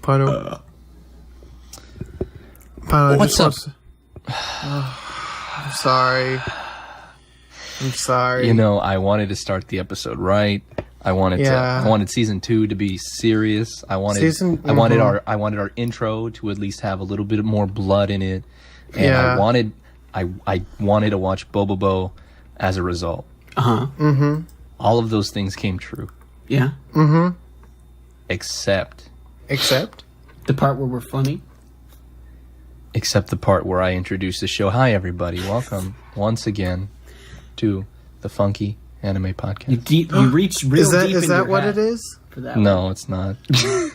Pino. Pino, What's up? I'm sorry. I'm sorry. You know, I wanted to start the episode right. I wanted season 2 to be serious. I wanted our intro to at least have a little bit more blood in it. And I wanted to watch Bobo-Bo as a result. All of those things came true. Yeah. Except The part where we're funny. Except the part where I introduced the show. Hi, everybody. Welcome once again to the Funky Anime Podcast. You reached real deep. Is that what it is? For that No, it's not.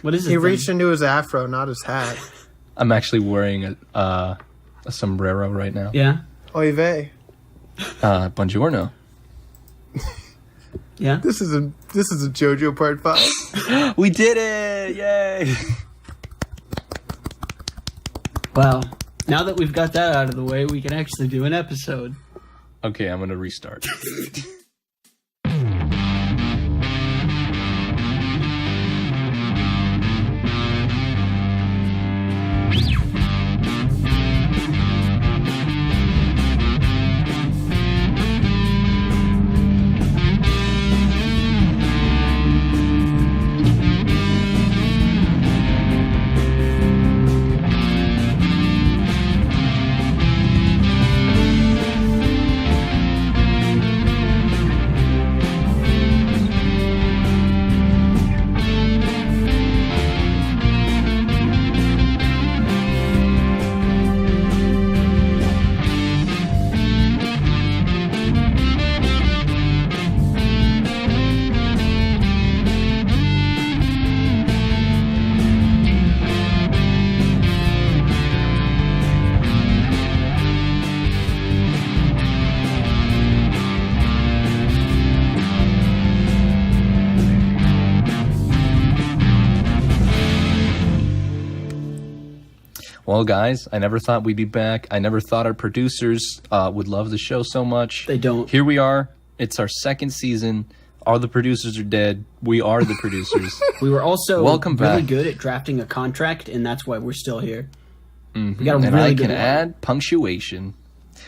What is it? He reached into his afro, not his hat. I'm actually wearing a sombrero right now. Yeah. Oy vey. Buongiorno. Yeah. This is a JoJo Part 5. We did it! Yay! Well, now that we've got that out of the way, we can actually do an episode. Okay, I'm gonna restart. Well, guys, I never thought we'd be back. I never thought our producers would love the show so much. They don't. Here we are. It's our second season. All the producers are dead. We are the producers. We were also Welcome really back. good at drafting a contract, and that's why we're still here. We got a And really I good can one. add punctuation.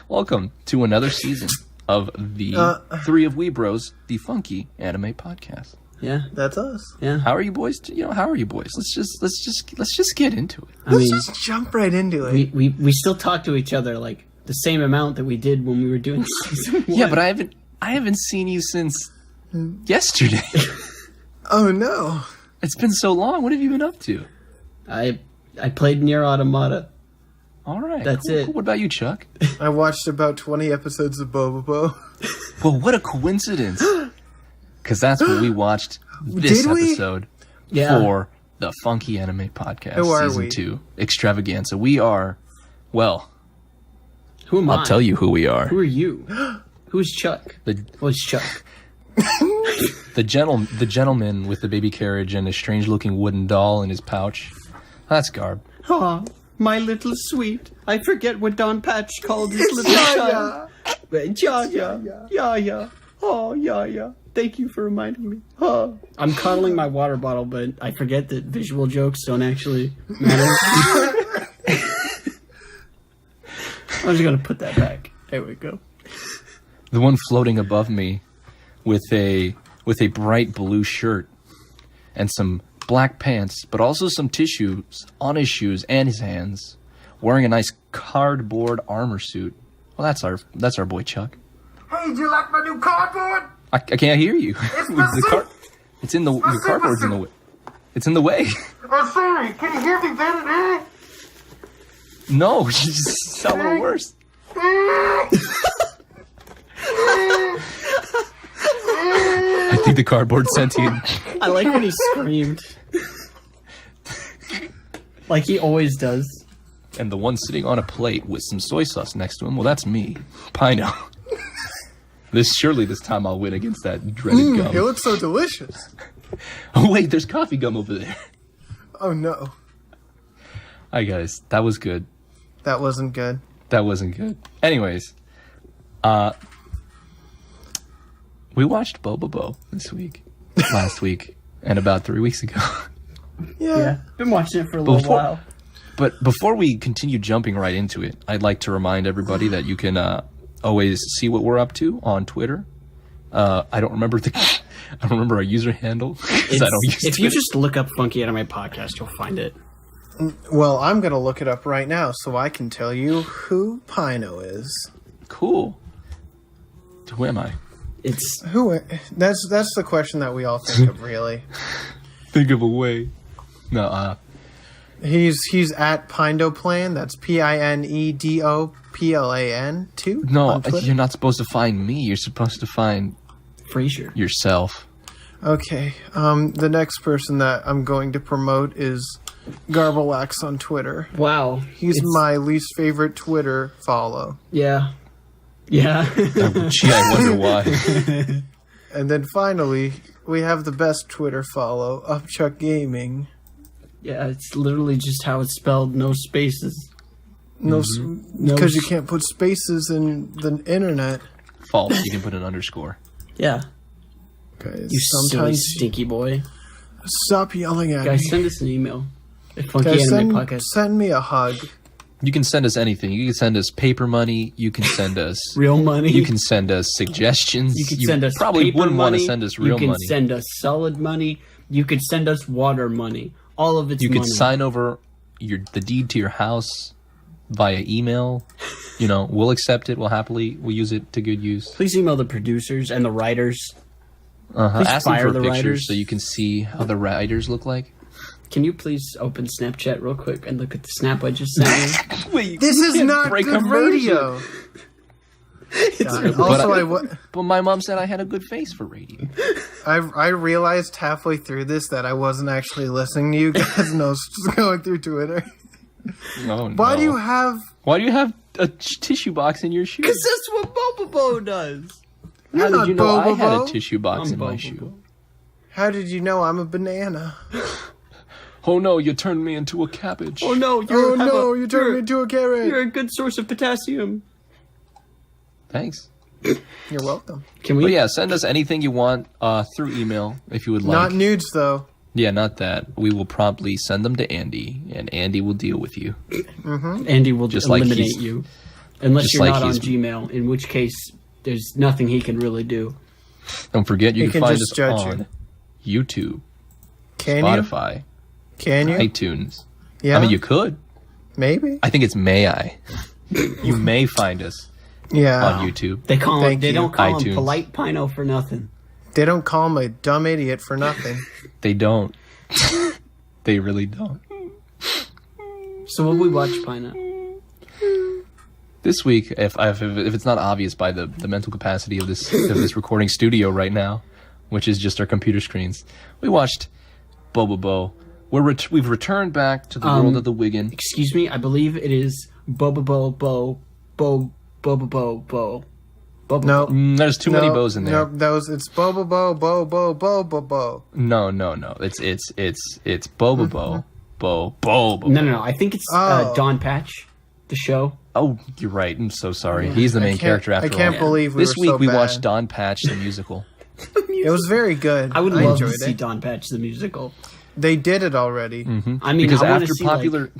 Welcome to another season of the Three of A-Weebros, the Funky Anime Podcast. Yeah. That's us. Yeah. How are you boys? How are you boys? Let's just get into it. Let's just jump right into it. we still talk to each other like the same amount that we did when we were doing season 1. Yeah, but I haven't seen you since yesterday. Oh no. It's been so long. What have you been up to? I played Nier Automata. All right. That's cool, it. Cool. What about you, Chuck? I watched about 20 episodes of Bobobo. Well, what a coincidence. Because that's what we watched this Did we? episode for the Funky Anime Podcast. Who are Season we? 2 Extravaganza. We are, well, Who am I? I'll tell you who we are. Who are you? Who's Chuck? Who's Chuck? The gentleman with the baby carriage and a strange-looking wooden doll in his pouch. That's Garb. Aw, my little sweet. I forget what Don Patch called his little child. Yaya. Oh, Yaya. Thank you for reminding me. Oh. I'm cuddling my water bottle, but I forget that visual jokes don't actually matter. I'm just going to put that back. There we go. The one floating above me with a bright blue shirt and some black pants, but also some tissues on his shoes and his hands, wearing a nice cardboard armor suit. Well, that's our boy Chuck. Hey, do you like my new cardboard? I can't hear you. my It's in the My your cardboard's in the way. It's in the way. Oh, sorry. Can you hear me better now? No, you just sound a little worse. I think the cardboard's sentient. I like when he screamed. Like he always does. And the one sitting on a plate with some soy sauce next to him, well, that's me, Pino. This time I'll win against that dreaded gum. It looks so delicious. Oh wait, there's coffee gum over there. Oh no. Hi guys, that was good. That wasn't good. That wasn't good. Anyways, we watched Bobo-Bo this week, last week, and about 3 weeks ago. Yeah. Been watching it for a little while. But before we continue jumping right into it, I'd like to remind everybody that you can always see what we're up to on Twitter. I don't remember our user handle. If you just look up Funky Anime Podcast, you'll find it. Well, I'm going to look it up right now so I can tell you who Pino is. Cool. Who am I? That's the question that we all think of, really. Think of a way. No, He's at Pindoplan. That's PINEDOPLAN 2. No, you're not supposed to find me. You're supposed to find Frasier yourself. Okay. The next person that I'm going to promote is Garbalax on Twitter. Wow. He's my least favorite Twitter follow. Yeah. Yeah. Gee, I wonder why. And then finally, we have the best Twitter follow, Upchuck Gaming. Yeah, it's literally just how it's spelled, no spaces. Because you can't put spaces in the internet. False. You can put an underscore. Yeah. Guys, You silly stinky boy. Stop yelling at Guys, me. send us an email. Guys, send me a hug. You can send us anything. You can send us paper money. You can send us real money. You can send us suggestions. You can send us probably paper wouldn't money. want to send us real money. You can send us solid money. You could send us water money. All of it's You money. could sign over the deed to your house via email. We'll accept it. We'll use it to good use. Please email the producers and the writers. Please Ask them fire for the pictures writers. so you can see how the writers look like. Can you please open Snapchat real quick and look at the snap I just sent you? Wait, This is not good radio. But my mom said I had a good face for radio. I realized halfway through this that I wasn't actually listening to you guys and I was just going through Twitter. No. Why do you have a tissue box in your shoe? Because that's what Bobo-Bo does. You're How not did you know I had Bobo-Bo. a tissue box I'm in my Bobo-Bo. shoe? How did you know I'm a banana? Oh no, you turned me into a cabbage. Oh no, You turned me into a carrot. You're a good source of potassium. Thanks. You're welcome. Can we? But yeah, send us anything you want through email if you would like. Not nudes, though. Yeah, not that. We will promptly send them to Andy, and Andy will deal with you. Andy will Just like eliminate you. Unless just you're like not on he's- Gmail, in which case there's nothing he can really do. Don't forget, you He can can find just us judge on YouTube, Can Spotify, Can you? iTunes. Yeah. I mean, you could. Maybe. I think it's may I. You may find us Yeah. on YouTube. They call him. Thank They you. don't call him iTunes. polite Pino for nothing. They don't call him a dumb idiot for nothing. They don't. They really don't. So what we watch, Pino? This week, if it's not obvious by the mental capacity of this recording studio right now, which is just our computer screens, we watched Bobo-Bo. We've returned back to the world of the Wiggin. Excuse me, I believe it is Bobo-Bo. Bobo-Bo. No. There's too many bows in there. No, it's Bobo-Bo, Bobo-Bo. No. It's Bobo-Bo. Bo-Bo. No. I think it's Oh. Don Patch, the show. Oh, you're right. I'm so sorry. He's the main character after all. I can't believe we This were week so we bad. watched Don Patch the musical. It was very good. I would love to enjoyed see it. Don Patch the musical. They did it already. I mean, Because I want after to see popular,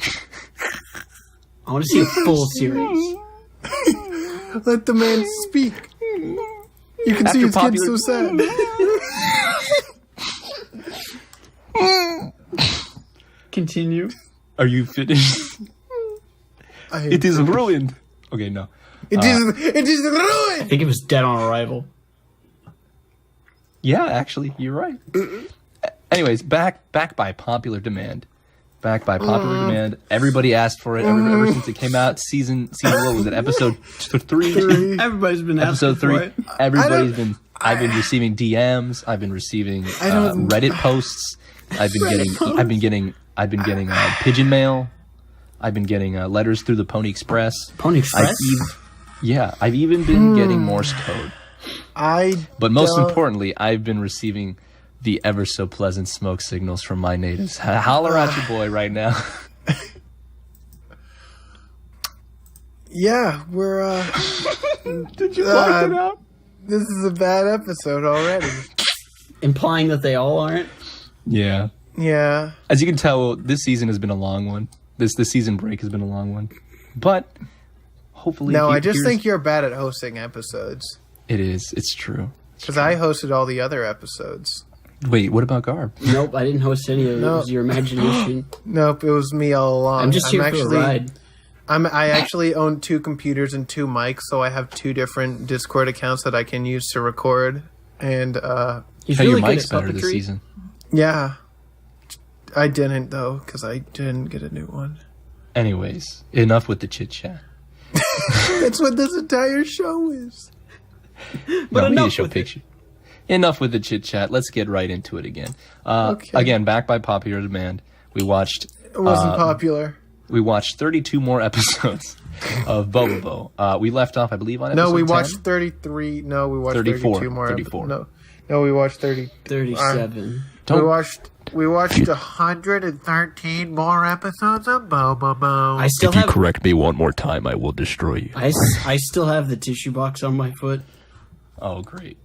I want to see a full series. Let the man speak. You can see his After kid so sad. Continue. are you finished? It is ruined. Okay, no. It is I ruined. think it was Dead on Arrival. Yeah, actually, you're right. Anyways, back by popular demand. Back by popular demand. Everybody asked for it ever since it came out. Season what was it? Episode 3? Everybody's been asking Episode 3. for it. Everybody's been. I've been receiving DMs. I've been receiving Reddit posts. I've been getting pigeon mail. I've been getting letters through the Pony Express. Pony Express? I've even been getting Morse code. But most don't- importantly, I've been receiving the ever so pleasant smoke signals from my natives. Holler at your boy right now. Yeah, we're Did you block it out? this is a bad episode already. Implying that they all aren't? Yeah. Yeah. As you can tell, this season has been a long one. This season break has been a long one. But hopefully... No, I just think you're bad at hosting episodes. It is. It's true. Because I hosted all the other episodes. Wait, what about Garb? Nope, I didn't host any of it. It was your imagination. Nope, it was me all along. I'm just here for a ride. I actually own 2 computers and 2 mics, so I have 2 different Discord accounts that I can use to record. And he's how really your good mic's at better this puppetry. season. Yeah. I didn't, though, because I didn't get a new one. Anyways, enough with the chit-chat. That's what this entire show is. But we need to show picture. Enough with the chit-chat. Let's get right into it again. Okay. Again, back by popular demand, we watched... It wasn't popular. We watched 32 more episodes of Bobo-Bo. We left off, I believe, on episode 10? No, we watched 33. No, we watched 34, 32 more. 34. No, we watched 37. We watched 113 more episodes of Bobo-Bo. I still have... correct me one more time, I will destroy you. I still have the tissue box on my foot. Oh, great.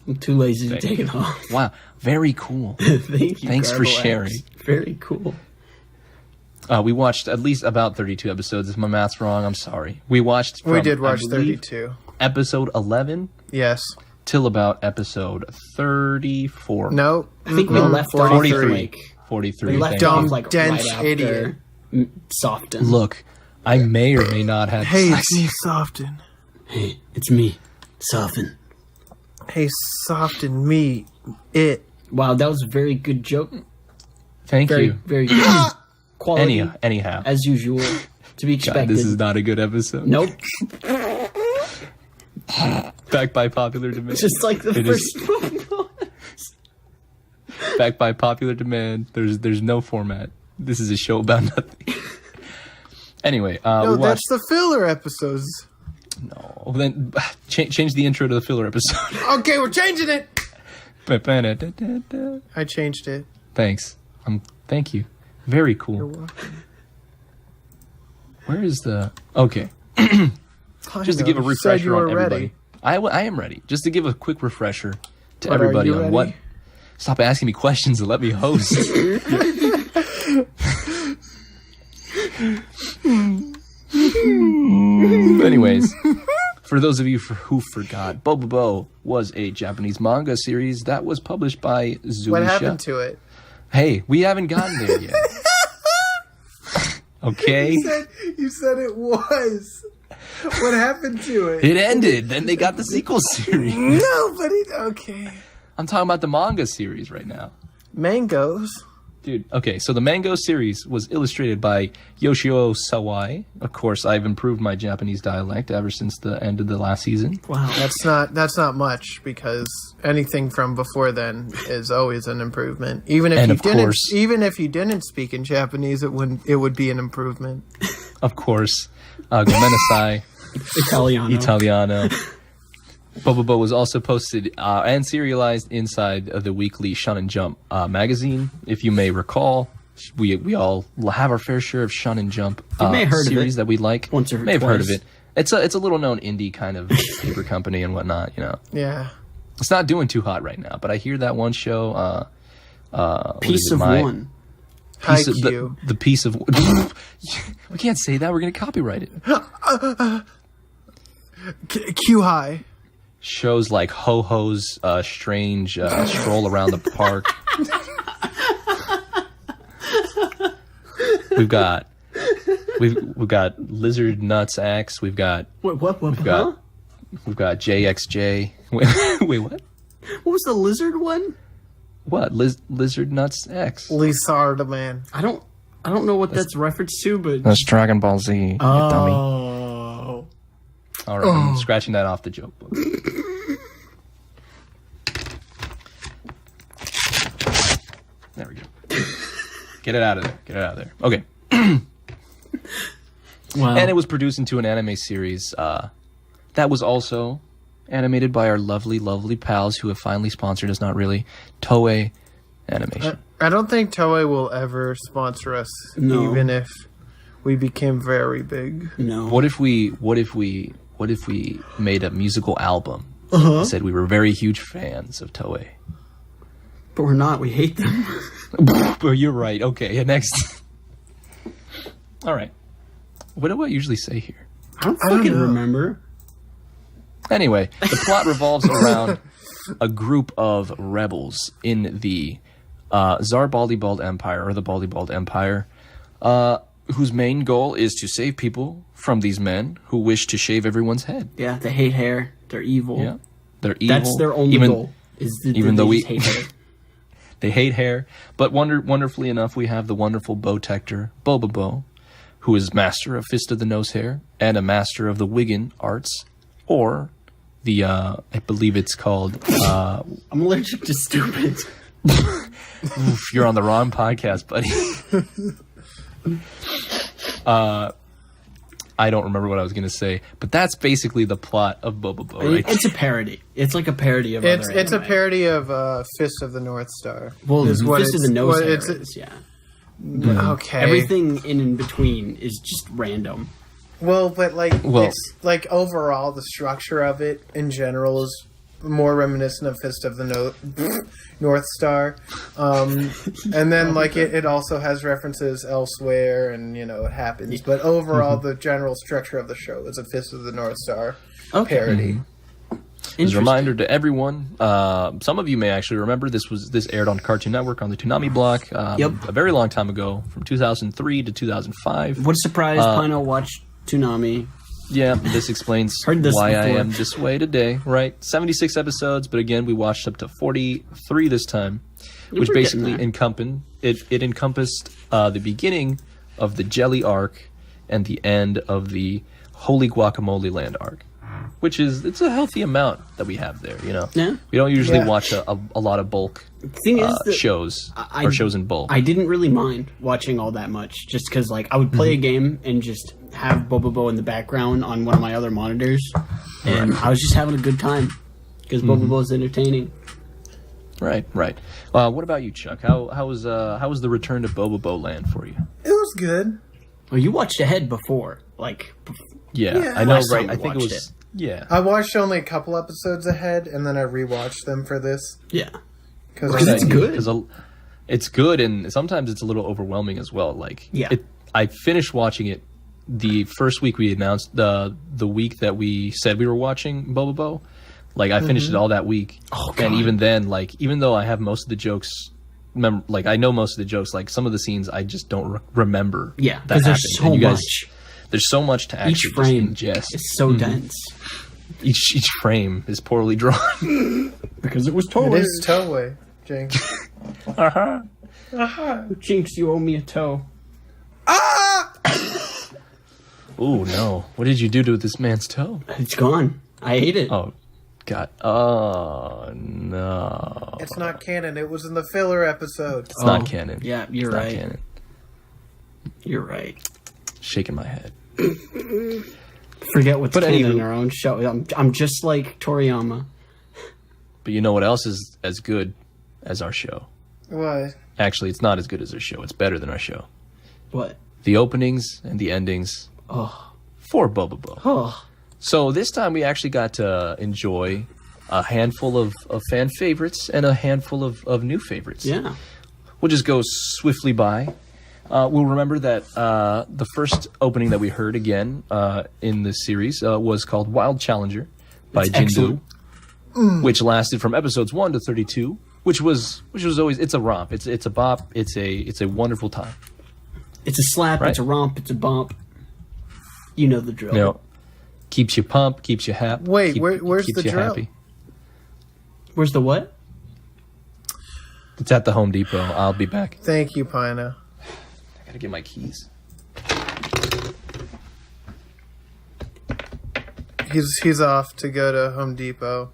I'm too lazy to take it off. Wow, very cool. Thank you. Thanks for Garble sharing. Axe. Very cool. We watched at least about 32 episodes. If my math's wrong, I'm sorry. We did watch I believe, 32. Episode 11 Yes. till about episode 34. No. I think we left off 43. 43. We left thank off you. like dense right after idiot. Softon. Look, I may or may not have... Hey, it's me, Softon. Hey, it's me, Softon. Hey, Softon, me, it. Wow, that was a very good joke. Thank Very, you. very good. Quality, Anyhow. as usual, to be expected. God, this is not a good episode. Nope. Back by popular demand. Just like the It first one. Back by popular demand. There's no format. This is a show about nothing. Anyway, No, we watched... that's the filler episodes. No, then change the intro to the filler episode. Okay, we're changing it. I changed it. Thanks. Thank you. Very You're cool. welcome. Where is the... Okay. Just to give a You said refresher you were on everybody. ready. I am ready. Just to give a quick refresher to But are everybody you on ready? what... Stop asking me questions and let me host. Anyways, for those of you who forgot, Bobo-Bo was a Japanese manga series that was published by Zuisha. What happened to it? Hey, we haven't gotten there yet. Okay? You said it was. What happened to it? It ended. Then they got the sequel series. Nobody. Okay. I'm talking about the manga series right now. Mangoes. Dude, okay, so the Mango series was illustrated by Yoshio Sawai. Of course, I've improved my Japanese dialect ever since the end of the last season. Wow. That's not much, because anything from before then is always an improvement. Even if you didn't speak in Japanese, it would be an improvement. Of course, Gomenasai, Italiano. Bobo-Bo was also posted and serialized inside of the weekly Shonen Jump magazine. If you may recall, we all have our fair share of Shonen Jump series that we like. Once or may have twice. heard of it. It's a little known indie kind of paper company and whatnot. You know, Yeah. it's not doing too hot right now. But I hear that one show. Piece of one. Piece of, Haikyuu. the piece of... We can't say that. We're going to copyright it. Q high. Shows like Ho-Ho's strange stroll around the park. We've got Lizard Nuts X. We've got What? we've got JXJ. Wait, what? What was the lizard one? What? Lizard Nuts X. Lizard man. I don't know what that's reference to, but That's Dragon Ball Z. You dummy. oh, All right, I'm scratching that off the joke book. There we go. Get it out of there. Okay. wow. And it was produced into an anime series that was also animated by our lovely, lovely pals who have finally sponsored us. Not really, Toei Animation. I don't think Toei will ever sponsor us, No. even if we became very big. no. What if we made a musical album? Uh-huh. Said we were very huge fans of Toei. But we're not. We hate them. Well, you're right. Okay, next. All right. What do I usually say here? I don't fucking remember. Anyway, the plot revolves around a group of rebels in the Tsar Baldybald Empire, or the Baldybald Empire, whose main goal is to save people from these men who wish to shave everyone's head. Yeah, they hate hair. They're evil. Yeah, they're evil. That's their only goal. Even though we hate hair. They hate hair, but wonderfully enough, we have the wonderful Bowtector, Bobo-Bo, who is master of Fist of the Nose Hair and a master of the Wigan arts, or the I believe it's called. I'm allergic to stupid. Oof, you're on the wrong podcast, buddy. I don't remember what I was going to say, but that's basically the plot of Bobo-Bo, right? It's a parody. It's like a parody of other It's a anime. parody of Fist of the North Star. Well, Fist of the Nose Hair is, yeah. Okay. Everything in between is just random. Well, but it's like overall the structure of it in general is more reminiscent of Fist of the North Star, and then it also has references elsewhere, and it happens. But overall, the general structure of the show is a Fist of the North Star parody. As a reminder to everyone, some of you may actually remember this aired on Cartoon Network on the Toonami block a very long time ago, from 2003 to 2005. What a surprise! Pino watched Toonami. Yeah, this explains why I am this way today, right? 76 episodes, but again, we watched up to 43 this time, which basically encompassed the beginning of the Jelly arc and the end of the Holy Guacamole Land arc, which it's a healthy amount that we have there, Yeah. We don't usually watch a lot of bulk shows, or shows in bulk. I didn't really mind watching all that much, just because I would play a game and just have Bobo-Bo in the background on one of my other monitors, and I was just having a good time because Bobo-Bo is entertaining. Right. What about you, Chuck? How was the return to Bobo-Bo Land for you? It was good. Well, you watched ahead before, Yeah, I know, right? I think it was. Yeah, I watched only a couple episodes ahead, and then I rewatched them for this. Yeah, because it's good. It's good, and sometimes it's a little overwhelming as well. I finished watching it the first week we announced the week that we said we were watching Bobo-Bo. I finished it all that week, and even then, even though I have most of the jokes, I know most of the jokes, some of the scenes I just don't remember. Yeah, because there's so much. There's so much to actually each frame ingest. It's so dense. Each frame is poorly drawn because it was Toei. It is Toei, Jinx. Jinx, you owe me a toe. Ooh, no. What did you do to this man's toe? It's gone. I ate it. Oh, God. Oh, no. It's not canon. It was in the filler episode. It's not canon. Yeah, you're it's right. Not canon. You're right. Shaking my head. Forget what's canon in our own show. I'm just like Toriyama. But you know what else is as good as our show? What? Actually, it's not as good as our show. It's better than our show. What? The openings and the endings for Bobo-Bo. Oh. So this time we actually got to enjoy a handful of fan favorites and a handful of new favorites. Yeah. We'll just go swiftly by. We'll remember that the first opening that we heard again in this series was called Wild Challenger by Jindu, which lasted from episodes 1 to 32, which was always, it's a romp, it's a bop, it's a wonderful time. It's a slap, right? It's a romp, it's a bump. You know the drill. You know, keeps you pumped, keeps you happy. Wait, where's the drill? Happy. Where's the what? It's at the Home Depot. I'll be back. Thank you, Pino. I gotta get my keys. He's off to go to Home Depot.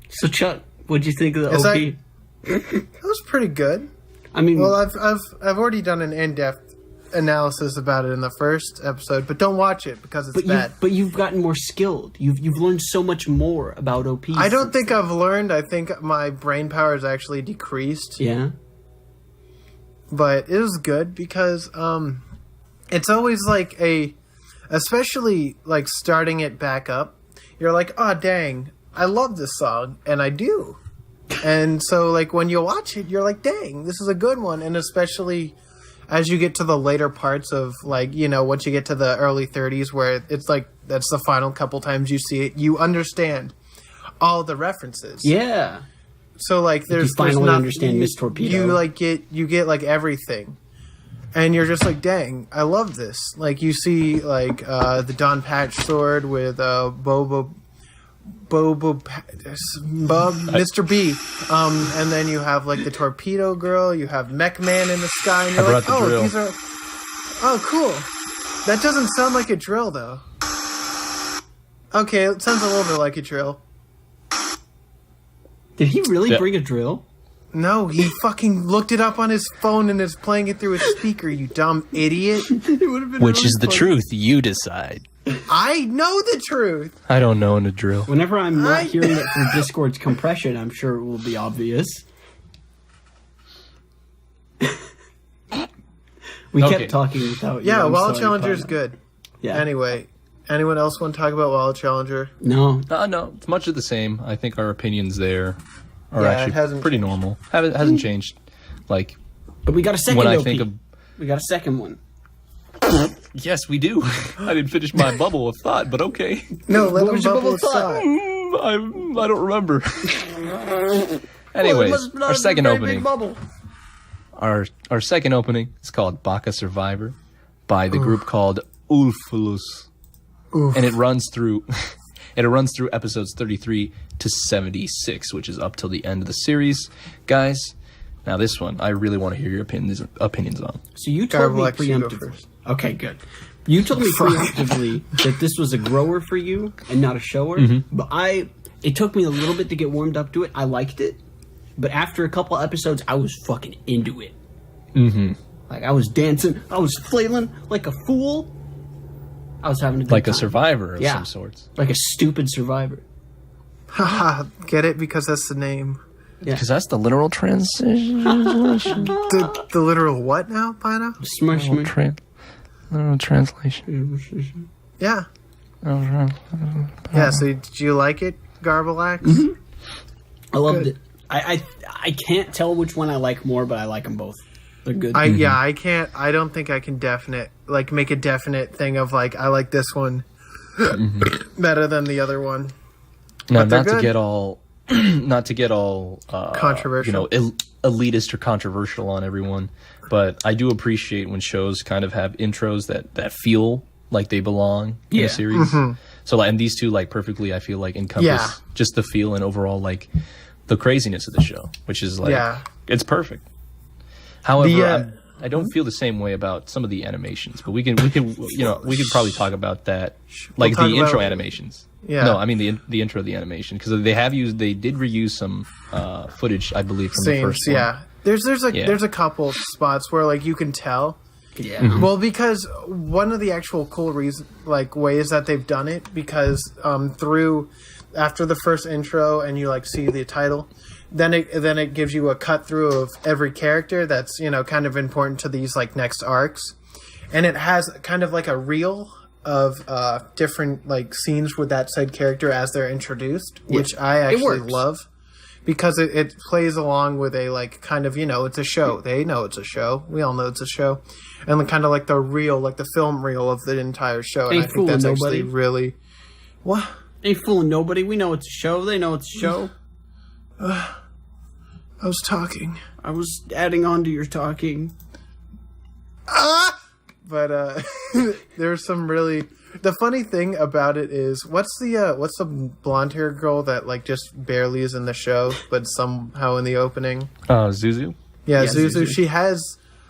So Chuck, what'd you think of the OP? That was pretty good. I mean, well, I've already done an in-depth analysis about it in the first episode, but don't watch it because it's bad. But you've gotten more skilled. You've learned so much more about OP. I don't think I've learned. I think my brain power has actually decreased. Yeah. But it was good because it's always like especially like starting it back up, you're like, oh dang, I love this song, and I do. And so, like, when you watch it, you're like, dang, this is a good one. And especially as you get to the later parts of, like, you know, once you get to the early 30s where it's like, that's the final couple times you see it, you understand all the references. Yeah. So, like, you finally understand Miss Torpedo. You get, like, everything. And you're just like, dang, I love this. Like, you see, like, the Don Patch sword with Mr. B. And then you have, like, the Torpedo Girl. You have Mech Man in the sky. And you're like, oh, these are... Oh, cool. That doesn't sound like a drill, though. Okay, it sounds a little bit like a drill. Did he really bring a drill? No, he fucking looked it up on his phone and is playing it through his speaker, you dumb idiot. Which is the truth, you decide. I know the truth. I don't know in a drill. Whenever I'm not hearing it through Discord's compression, I'm sure it will be obvious. We kept talking without you. Yeah, Wild Challenger's good. Yeah. Anyway, anyone else want to talk about Wild Challenger? No. No, it's much of the same. I think our opinions there are actually pretty normal. Hasn't changed. Like, but we got a second when OP. I think of... We got a second one. Yes, we do. I didn't finish my bubble of thought, but okay. No, let him bubble of thought. I don't remember. Anyways, our second opening. Our second opening is called Baka Survivor by the group called A-Weebros. And it runs through episodes 33 to 76, which is up till the end of the series. Guys, now this one I really want to hear your opinions on. So you told me preemptively. Okay, good. You told me preemptively that this was a grower for you and not a shower. But it took me a little bit to get warmed up to it. I liked it. But after a couple episodes, I was fucking into it. Like, I was dancing. I was flailing like a fool. I was having a good time. Like a survivor of some sorts. Like a stupid survivor. Haha, get it? Because that's the name. Yeah. Because that's the literal translation. The literal what now, Pino? Smush me. Literal translation. Yeah. Yeah, so did you like it, Garbalax? I loved it. I can't tell which one I like more, but I like them both. They're good. I can't. I don't think I can make a definite thing of like I like this one better than the other one. No, not to get all controversial, elitist or controversial on everyone. But I do appreciate when shows kind of have intros that feel like they belong in a series. So, and these two like perfectly, I feel like encompass just the feel and overall like the craziness of the show, which is like it's perfect. However, I don't feel the same way about some of the animations, but we could probably talk about that, like the intro animations. Yeah. No, I mean the intro of the animation, because they did reuse some footage, I believe, from the first one. Yeah. There's a couple spots where like you can tell. Yeah. Well, because one of the actual cool ways that they've done it, because after the first intro and you like see the title, then it gives you a cut through of every character that's kind of important to these like next arcs, and it has kind of like a reel of different like scenes with that said character as they're introduced, which I actually love. Because it plays along with a, like, kind of, it's a show. They know it's a show. We all know it's a show. And kind of like the reel, like the film reel of the entire show. And I think that's actually really... What? Ain't fooling nobody. We know it's a show. They know it's a show. I was talking. I was adding on to your talking. But there's some really... The funny thing about it is, what's the blonde-haired girl that like just barely is in the show, but somehow in the opening? Zuzu. Yeah, Zuzu. She has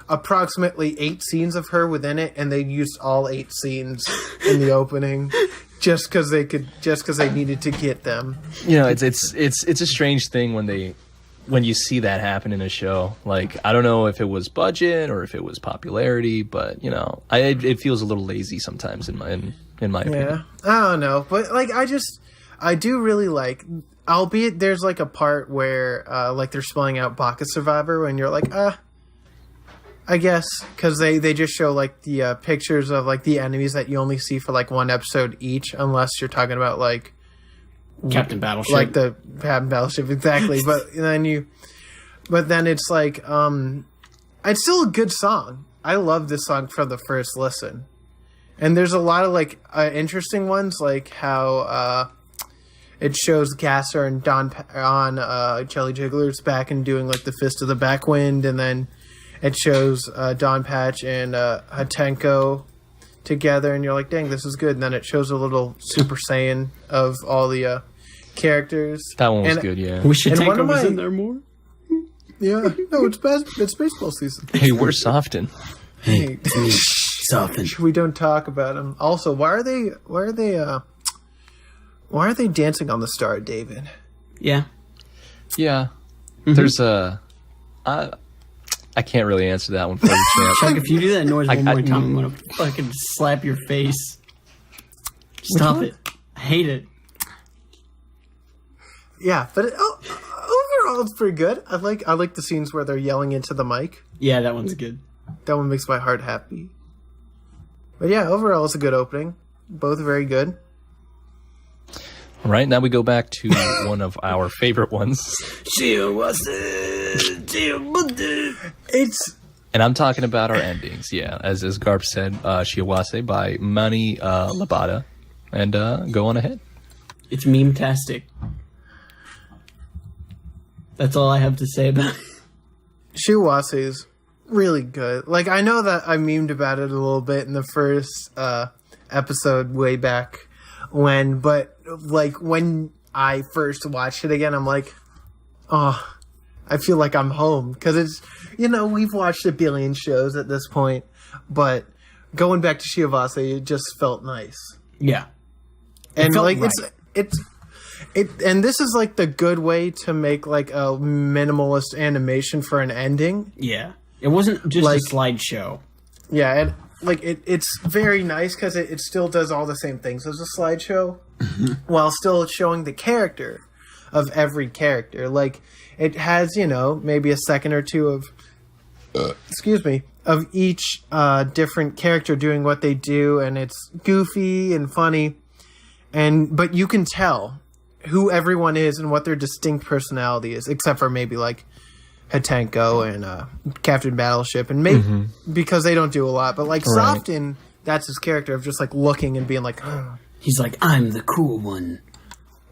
approximately 8 scenes of her within it, and they used all 8 scenes in the opening just because they needed to get them. It's a strange thing when you see that happen in a show. Like, I don't know if it was budget or if it was popularity, but it feels a little lazy sometimes in my opinion. Yeah, I don't know, but like I do really like, albeit there's like a part where like they're spelling out Baka Survivor and you're like I guess, because they just show like the pictures of like the enemies that you only see for like one episode each, unless you're talking about like Captain Battleship. Like the Captain Battleship, exactly. But then it's like, it's still a good song. I love this song from the first listen. And there's a lot of like interesting ones, like how it shows Gasser and Jelly Jiggler's back and doing like the Fist of the Backwind, and then it shows Don Patch and Hatenko together, and you're like, dang, this is good. And then it shows a little Super Saiyan of all the characters. That one was good, yeah. Wish Hatenko was in there more. Yeah, no, it's baseball season. Hey, where's Softon? Hey, Softon. We don't talk about him. Also, why are they dancing on the Star, David? Yeah. Yeah. There's I can't really answer that one for you, champ. Chuck, if you do that noise one more time, I'm gonna fucking slap your face. Stop it. I hate it. Yeah, but overall it's pretty good. I like the scenes where they're yelling into the mic. Yeah, that one's good. That one makes my heart happy. But yeah, overall it's a good opening. Both very good. All right, now we go back to one of our favorite ones. And I'm talking about our endings, yeah. As Garb said, Shiawase by Mani Labata. And go on ahead. It's meme-tastic. That's all I have to say about it. Shiawase is really good. Like, I know that I memed about it a little bit in the first episode way back when, but like when I first watched it again, I'm like, oh, I feel like I'm home. Because it's, we've watched a billion shows at this point, but going back to Shiawase, it just felt nice. Yeah. And like, right. And this is like the good way to make like a minimalist animation for an ending. Yeah. It wasn't just like, a slideshow. Yeah, and like it's very nice because it still does all the same things as a slideshow, while still showing the character of every character. Like it has, maybe a second or two of, of each different character doing what they do, and it's goofy and funny, but you can tell who everyone is and what their distinct personality is, except for maybe like Hatenko and Captain Battleship, and maybe because they don't do a lot, but like right. Softon, that's his character of just like looking and being like, oh. He's like, I'm the cool one.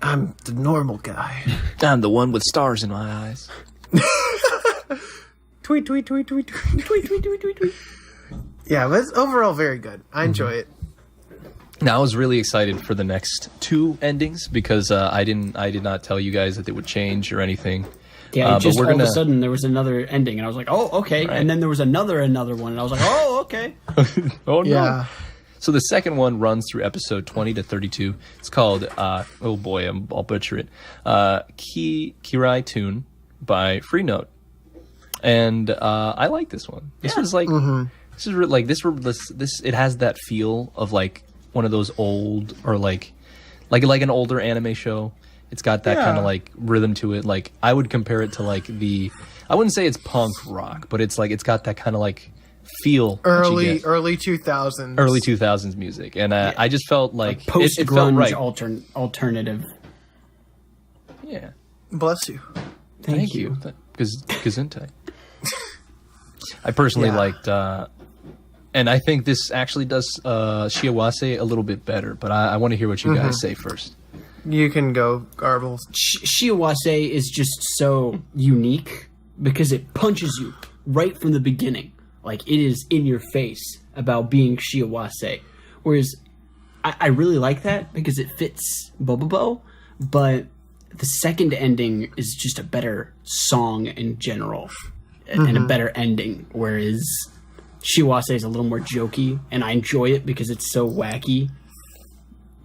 I'm the normal guy. I'm the one with stars in my eyes. Tweet, tweet, tweet, tweet, tweet, tweet, tweet, tweet, tweet, tweet. Yeah, but it's overall very good. I enjoy it. Now I was really excited for the next two endings because I did not tell you guys that they would change or anything. Yeah, just all of a sudden there was another ending, and I was like, oh, okay. Right. And then there was another one, and I was like, oh, okay. Oh, no. Yeah. So the second one runs through episode 20 to 32. It's called, oh boy, I'll butcher it, Kirai Tune by Free Note. And I like this one. This was like, this is like, this it has that feel of like one of those old, or like an older anime show. It's got that kind of like rhythm to it. Like I would compare it to like I wouldn't say it's punk rock, but it's like it's got that kind of like feel. Early 2000s music, and I just felt like post it felt right. Alternative. Yeah. Bless you. Thank you. Gesundheit. I personally liked, and I think this actually does Shiawase a little bit better. But I want to hear what you guys say first. You can go, Garbles. Shiawase is just so unique because it punches you right from the beginning. Like, it is in your face about being Shiawase. Whereas, I really like that because it fits Bobobo, but the second ending is just a better song in general and a better ending. Whereas, Shiawase is a little more jokey, and I enjoy it because it's so wacky,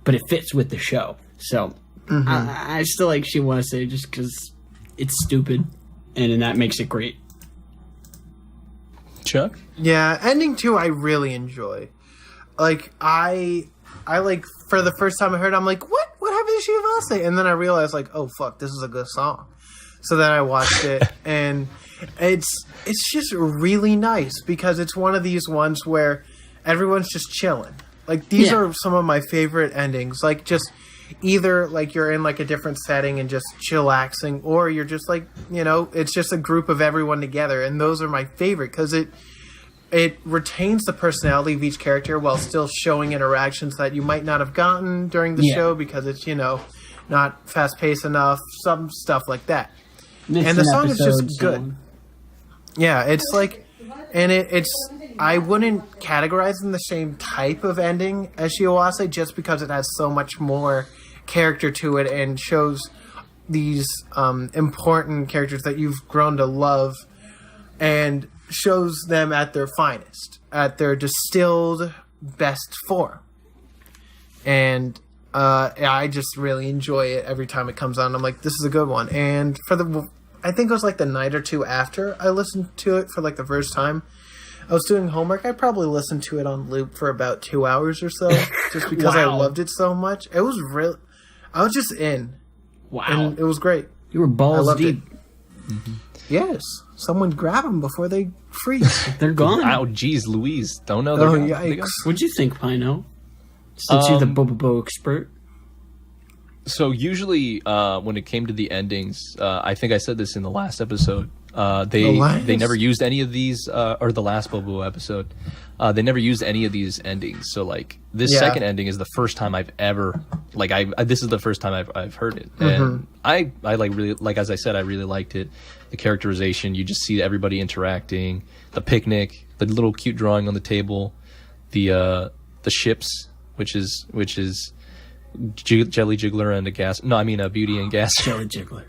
but it fits with the show. So, I still like Shiawase just because it's stupid, and that makes it great. Chuck? Yeah, ending 2 I really enjoy. Like, I like, for the first time I heard it, I'm like, what happened to Shiawase? And then I realized, like, oh, fuck, this is a good song. So then I watched it, and it's just really nice, because it's one of these ones where everyone's just chilling. Like, these are some of my favorite endings. Like, just, either like you're in like a different setting and just chillaxing, or you're just like, you know, it's just a group of everyone together. And those are my favorite because it retains the personality of each character while still showing interactions that you might not have gotten during the show because it's, you know, not fast paced enough, some stuff like that. And the song is just good. Yeah, it's like, and it's, I wouldn't categorize in the same type of ending as Shiawase just because it has so much more character to it and shows these important characters that you've grown to love and shows them at their finest, at their distilled best form. And I just really enjoy it every time it comes on. I'm like, this is a good one. And I think it was like the night or two after I listened to it for like the first time, I was doing homework. I probably listened to it on loop for about 2 hours or so, just because I loved it so much. It was real. I was just in. Wow. And it was great. You were balls deep. Mm-hmm. Yes. Someone grab them before they freeze. They're gone. Oh, geez, Louise. Don't know they're gone. Yikes. What'd you think, Pino? Since you're the Bobo-Bo expert. So usually when it came to the endings, I think I said this in the last episode, they never used any of these, or the last Bobo episode, they never used any of these endings. So like this second ending is the first time I've ever, like this is the first time I've heard it. And I like really, like as I said, I really liked it. The characterization, you just see everybody interacting, the picnic, the little cute drawing on the table, the ships, which is Jelly Jiggler and a Beauty and Gas. Jelly Jiggler.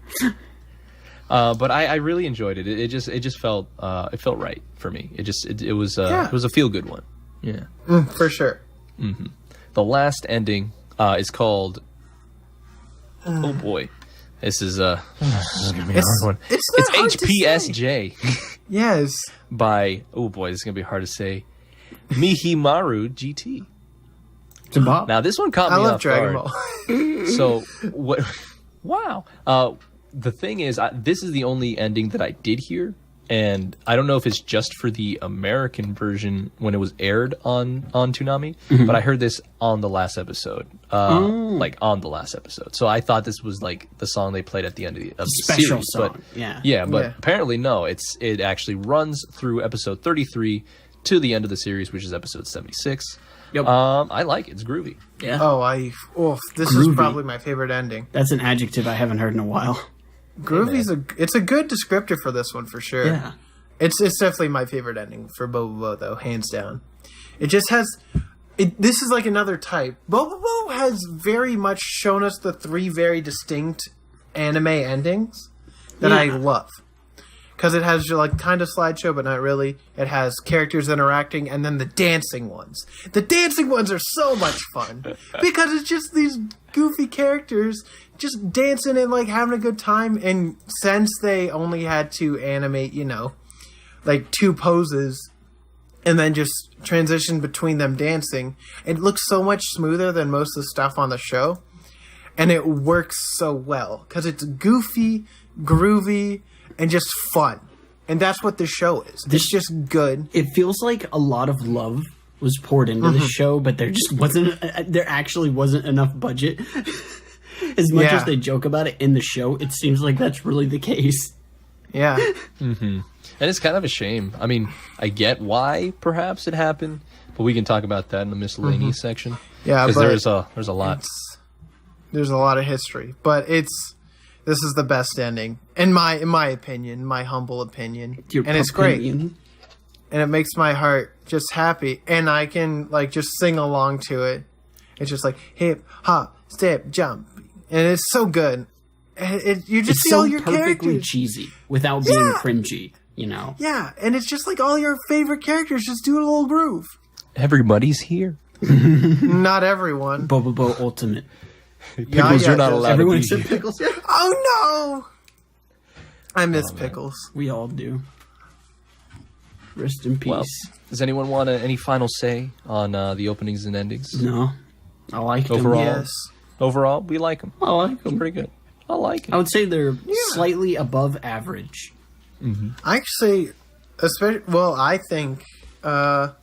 But I really enjoyed it. It just felt it felt right for me. It was a feel good one. Yeah, for sure. Mm-hmm. The last ending is called. Oh boy, this is gonna be a hard one. It's HPSJ. Yes. By this is gonna be hard to say. Mihimaru GT. Now this one caught me off Dragon guard. Ball. So what? Wow. The thing is, this is the only ending that I did hear, and I don't know if it's just for the American version when it was aired on Toonami, but I heard this on the last episode, like on the last episode. So I thought this was like the song they played at the end of the special series, song. But apparently no. It actually runs through episode 33 to the end of the series, which is episode 76. Yep. I like it. It's groovy. Yeah. This is probably my favorite ending. That's an adjective I haven't heard in a while. Groovy's it's a good descriptor for this one for sure. Yeah. It's definitely my favorite ending for Bobo-Bo though, hands down. It just has this is like another type. Bobo-Bo has very much shown us the three very distinct anime endings that I love. Because it has like kind of slideshow, but not really. It has characters interacting, and then the dancing ones. The dancing ones are so much fun because it's just these goofy characters just dancing and like having a good time. And since they only had to animate, like 2 poses, and then just transition between them dancing, it looks so much smoother than most of the stuff on the show, and it works so well because it's goofy, groovy, and just fun. And that's what this show is. It's just good. It feels like a lot of love was poured into the show, but there actually wasn't enough budget. As much as they joke about it in the show, it seems like that's really the case. Yeah. Mm-hmm. And it's kind of a shame. I mean, I get why perhaps it happened, but we can talk about that in the miscellaneous section. Yeah, because there's a lot. There's a lot of history, but this is the best ending, in my opinion, my humble opinion. And it's great. And it makes my heart just happy. And I can like just sing along to it. It's just like hip, hop, step, jump. And it's so good. And you just see all your characters. It's so perfectly cheesy without being cringy, Yeah, and it's just like all your favorite characters just do a little groove. Everybody's here. Not everyone. Bobo-Bo Ultimate. Pickles, you're not allowed Everyone to be except Pickles. Oh no! I miss Pickles. We all do. Rest in peace. Well, does anyone want any final say on the openings and endings? No. I like them. Overall, yes. Overall, we like them. I like them. Pretty good. I like them. I would say they're slightly above average. Mm-hmm. I actually, I think, I've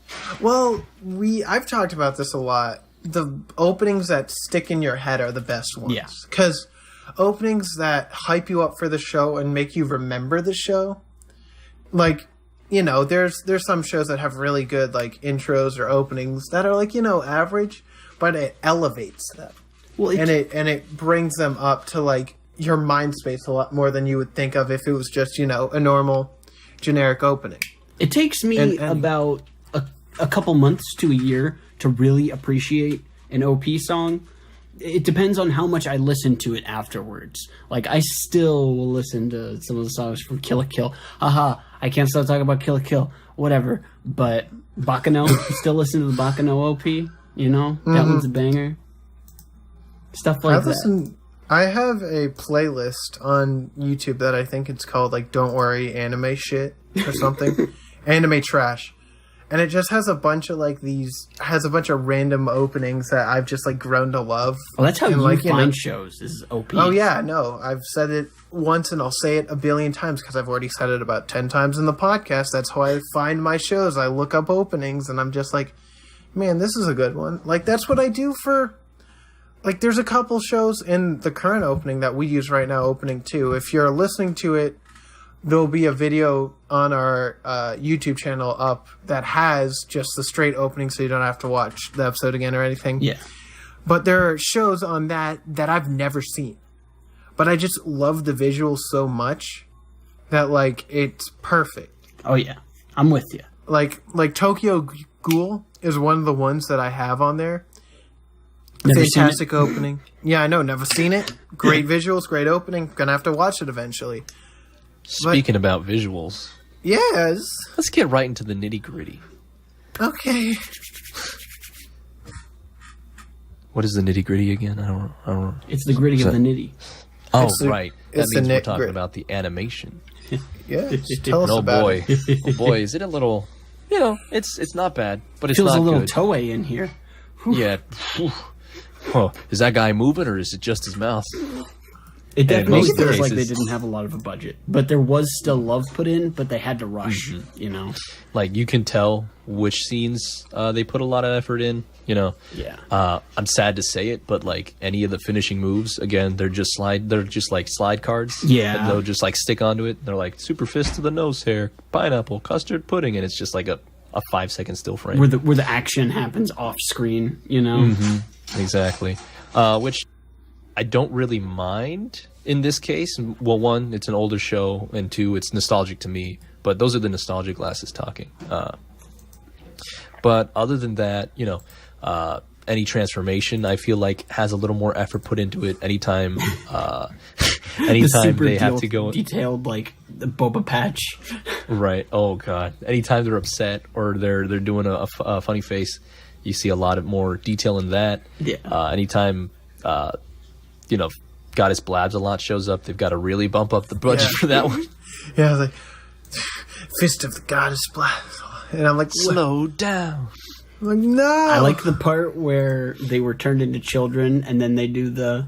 talked about this a lot the openings that stick in your head are the best ones. Yeah. Because openings that hype you up for the show and make you remember the show, like, you know, there's some shows that have really good, like, intros or openings that are, like, you know, average, but it elevates them. Well, and it brings them up to, like, your mind space a lot more than you would think of if it was just, you know, a normal generic opening. It takes me about a couple months to a year to really appreciate an OP song. It depends on how much I listen to it afterwards. Like, I still will listen to some of the songs from Kill la Kill. Haha, I can't stop talking about Kill la Kill. Whatever. But Bacano, still listen to the Bacano OP, you know? That one's a banger. Stuff like that. I have a playlist on YouTube that I think it's called, like, Don't Worry, Anime Shit or something. Anime Trash. And it just has a bunch of, like, has a bunch of random openings that I've just, like, grown to love. Well, that's how you find shows, is OPs. Oh, yeah, no. I've said it once and I'll say it a billion times because I've already said it about 10 times in the podcast. That's how I find my shows. I look up openings and I'm just like, man, this is a good one. Like, that's what I do for... Like, there's a couple shows in the current opening that we use right now, opening 2. If you're listening to it, there'll be a video on our YouTube channel up that has just the straight opening so you don't have to watch the episode again or anything. Yeah. But there are shows on that I've never seen. But I just love the visuals so much that, like, it's perfect. Oh, yeah. I'm with you. Like Tokyo Ghoul is one of the ones that I have on there. Never Fantastic opening. Yeah, I know. Never seen it. Great visuals, great opening. Gonna have to watch it eventually. Speaking about visuals. Yes. Let's get right into the nitty-gritty. Okay. What is the nitty-gritty again? I don't know. It's the gritty of the nitty. Oh, right. That means we're talking about the animation. Yeah. Tell us about it. Oh, boy. Is it a little... You know, it's not bad, but it's Feels not a little good. Toei in here. Yeah. Oh, is that guy moving or is it just his mouth? It definitely feels like they didn't have a lot of a budget. But there was still love put in, but they had to rush, you know? Like, you can tell which scenes they put a lot of effort in, you know? Yeah. I'm sad to say it, but, like, any of the finishing moves, again, they're just like slide cards. Yeah. And they'll just, like, stick onto it. They're like, super fist to the nose hair, pineapple, custard pudding, and it's just like a 5-second still frame. Where the action happens off screen, you know? Mm-hmm. Exactly. Which I don't really mind in this case. Well, one, it's an older show, and two, it's nostalgic to me. But those are the nostalgia glasses talking. But other than that, you know, any transformation I feel like has a little more effort put into it. Anytime they have to go detailed, like the Boba Patch. Right. Oh God. Anytime they're upset or they're doing a funny face, you see a lot more detail in that. Yeah. Anytime, you know, Goddess Blabs a lot shows up, they've got to really bump up the budget for that one. Yeah, like Fist of the Goddess Blabs, and I'm like, slow down. I'm like, no. I like the part where they were turned into children, and then they do the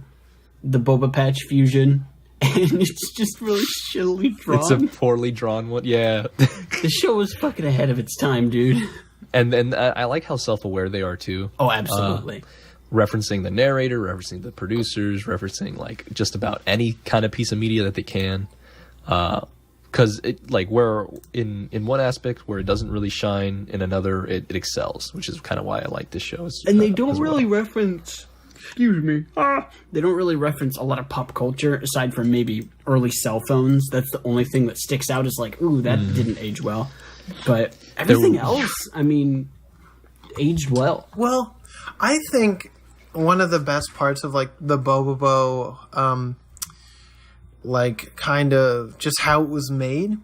Boba Patch fusion, and it's just really shittily drawn. It's a poorly drawn one. Yeah. The show was fucking ahead of its time, dude. And I like how self-aware they are too. Oh, absolutely. Referencing the narrator, referencing the producers, referencing like just about any kind of piece of media that they can. Because it like where in one aspect where it doesn't really shine, in another it excels, which is kind of why I like this show. And they don't really reference. Excuse me. They don't really reference a lot of pop culture aside from maybe early cell phones. That's the only thing that sticks out. Is like, ooh, that didn't age well. But everything else, I mean, aged well. Well, I think one of the best parts of like the Bobo-Bo, like kind of just how it was made.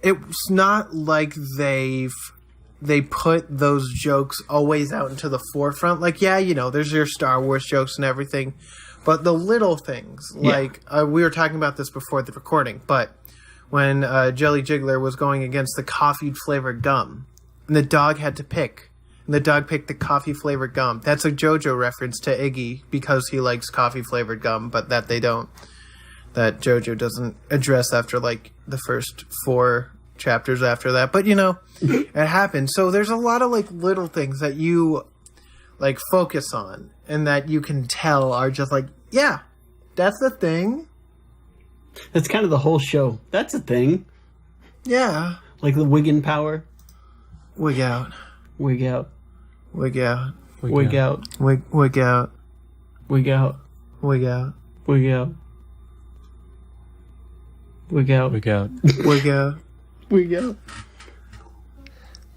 It's not like they put those jokes always out into the forefront. Like, yeah, you know, there's your Star Wars jokes and everything, but the little things, like we were talking about this before the recording, but when Jelly Jiggler was going against the coffee-flavored gum, and the dog had to pick, and the dog picked the coffee-flavored gum. That's a JoJo reference to Iggy because he likes coffee-flavored gum, but that JoJo doesn't address after, like, the first 4 chapters after that. But, you know, it happened. So there's a lot of, like, little things that you like focus on and that you can tell are just like, yeah, that's the thing. That's kind of the whole show. That's a thing. Yeah. Like the Wiggin power. Wig out. Wig out. Wig out. Wig out. Wig out. Wig out. Wig out. Wig out. Wig out. Wig out. Wig out. Wig out.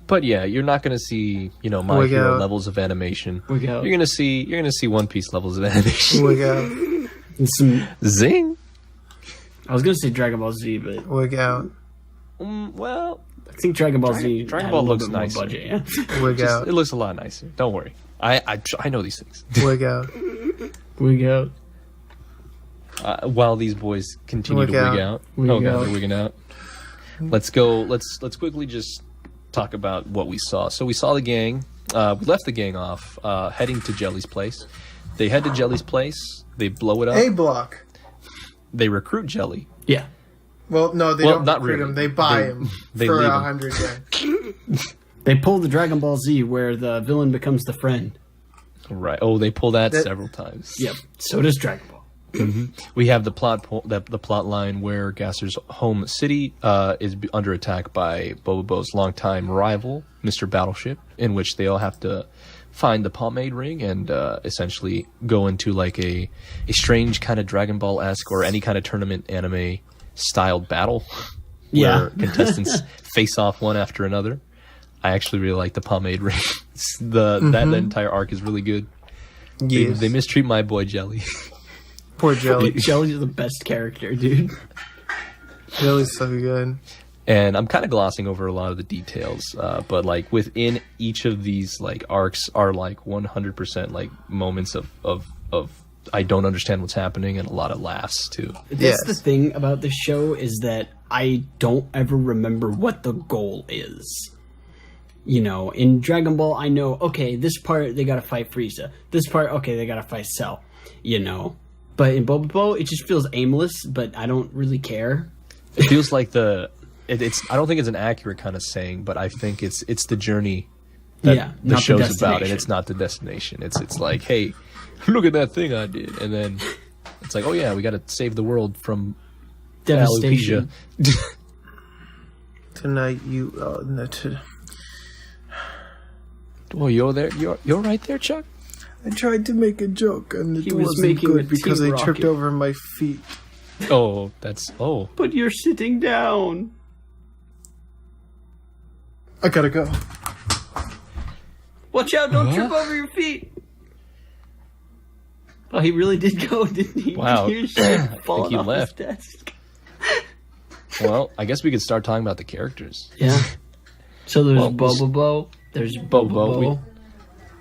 But yeah, you're not gonna see, you know, My Hero levels of animation. Wig out. You're gonna see One Piece levels of animation. Wig out. And some, Zing. I was gonna say Dragon Ball Z, but Wig out. Well, I think Dragon Ball Z. Dragon Ball looks nicer. Budget, yeah. Wig out. It looks a lot nicer. Don't worry. I know these things. Wig out. Wig out. While these boys continue to wig out. They're wigging out. Let's go. Let's quickly just talk about what we saw. So we saw the gang. We left the gang off, heading to Jelly's place. They head to Jelly's place. They blow it up. A block. They recruit Jelly. Yeah. Well, no, they don't not recruit really. him. They buy him for 100 yen. They pull the Dragon Ball Z where the villain becomes the friend. Right. Oh, they pull that several times. Yep. So does Dragon Ball. Mm-hmm. We have the plot line where Gasser's home city is under attack by Bobo's longtime rival, Mr. Battleship, in which they all have to find the pomade ring and essentially go into like a strange kind of Dragon Ball-esque or any kind of tournament anime styled battle where contestants face off one after another. I actually really like the pomade ring. That entire arc is really good. Yes. They mistreat my boy Jelly. Poor Jelly. Jelly's the best character, dude. Jelly's so good. And I'm kind of glossing over a lot of the details, but like within each of these like arcs are like 100% like moments of I don't understand what's happening and a lot of laughs too. That's the thing about this show is that I don't ever remember what the goal is. You know, in Dragon Ball, I know, okay, this part they gotta fight Frieza. This part, okay, they gotta fight Cell. You know. But in Bobo-Bo, it just feels aimless, but I don't really care. It feels like it's I don't think it's an accurate kind of saying, but I think it's the journey that the show's about, and it's not the destination. It's like, hey, look at that thing I did, and then it's like, oh yeah, we got to save the world from devastation. Tonight Oh, you're there. You're right there, Chuck. I tried to make a joke and it was wasn't making good because I tripped rocket. over my feet. Oh, But you're sitting down. I gotta go. Watch out, don't trip over your feet. Oh, he really did go, didn't he? Wow. Your shit falling he off left. his desk. Well, I guess we could start talking about the characters. Yeah. So there's Well, Bobo-Bo. There's Bobo-Bo.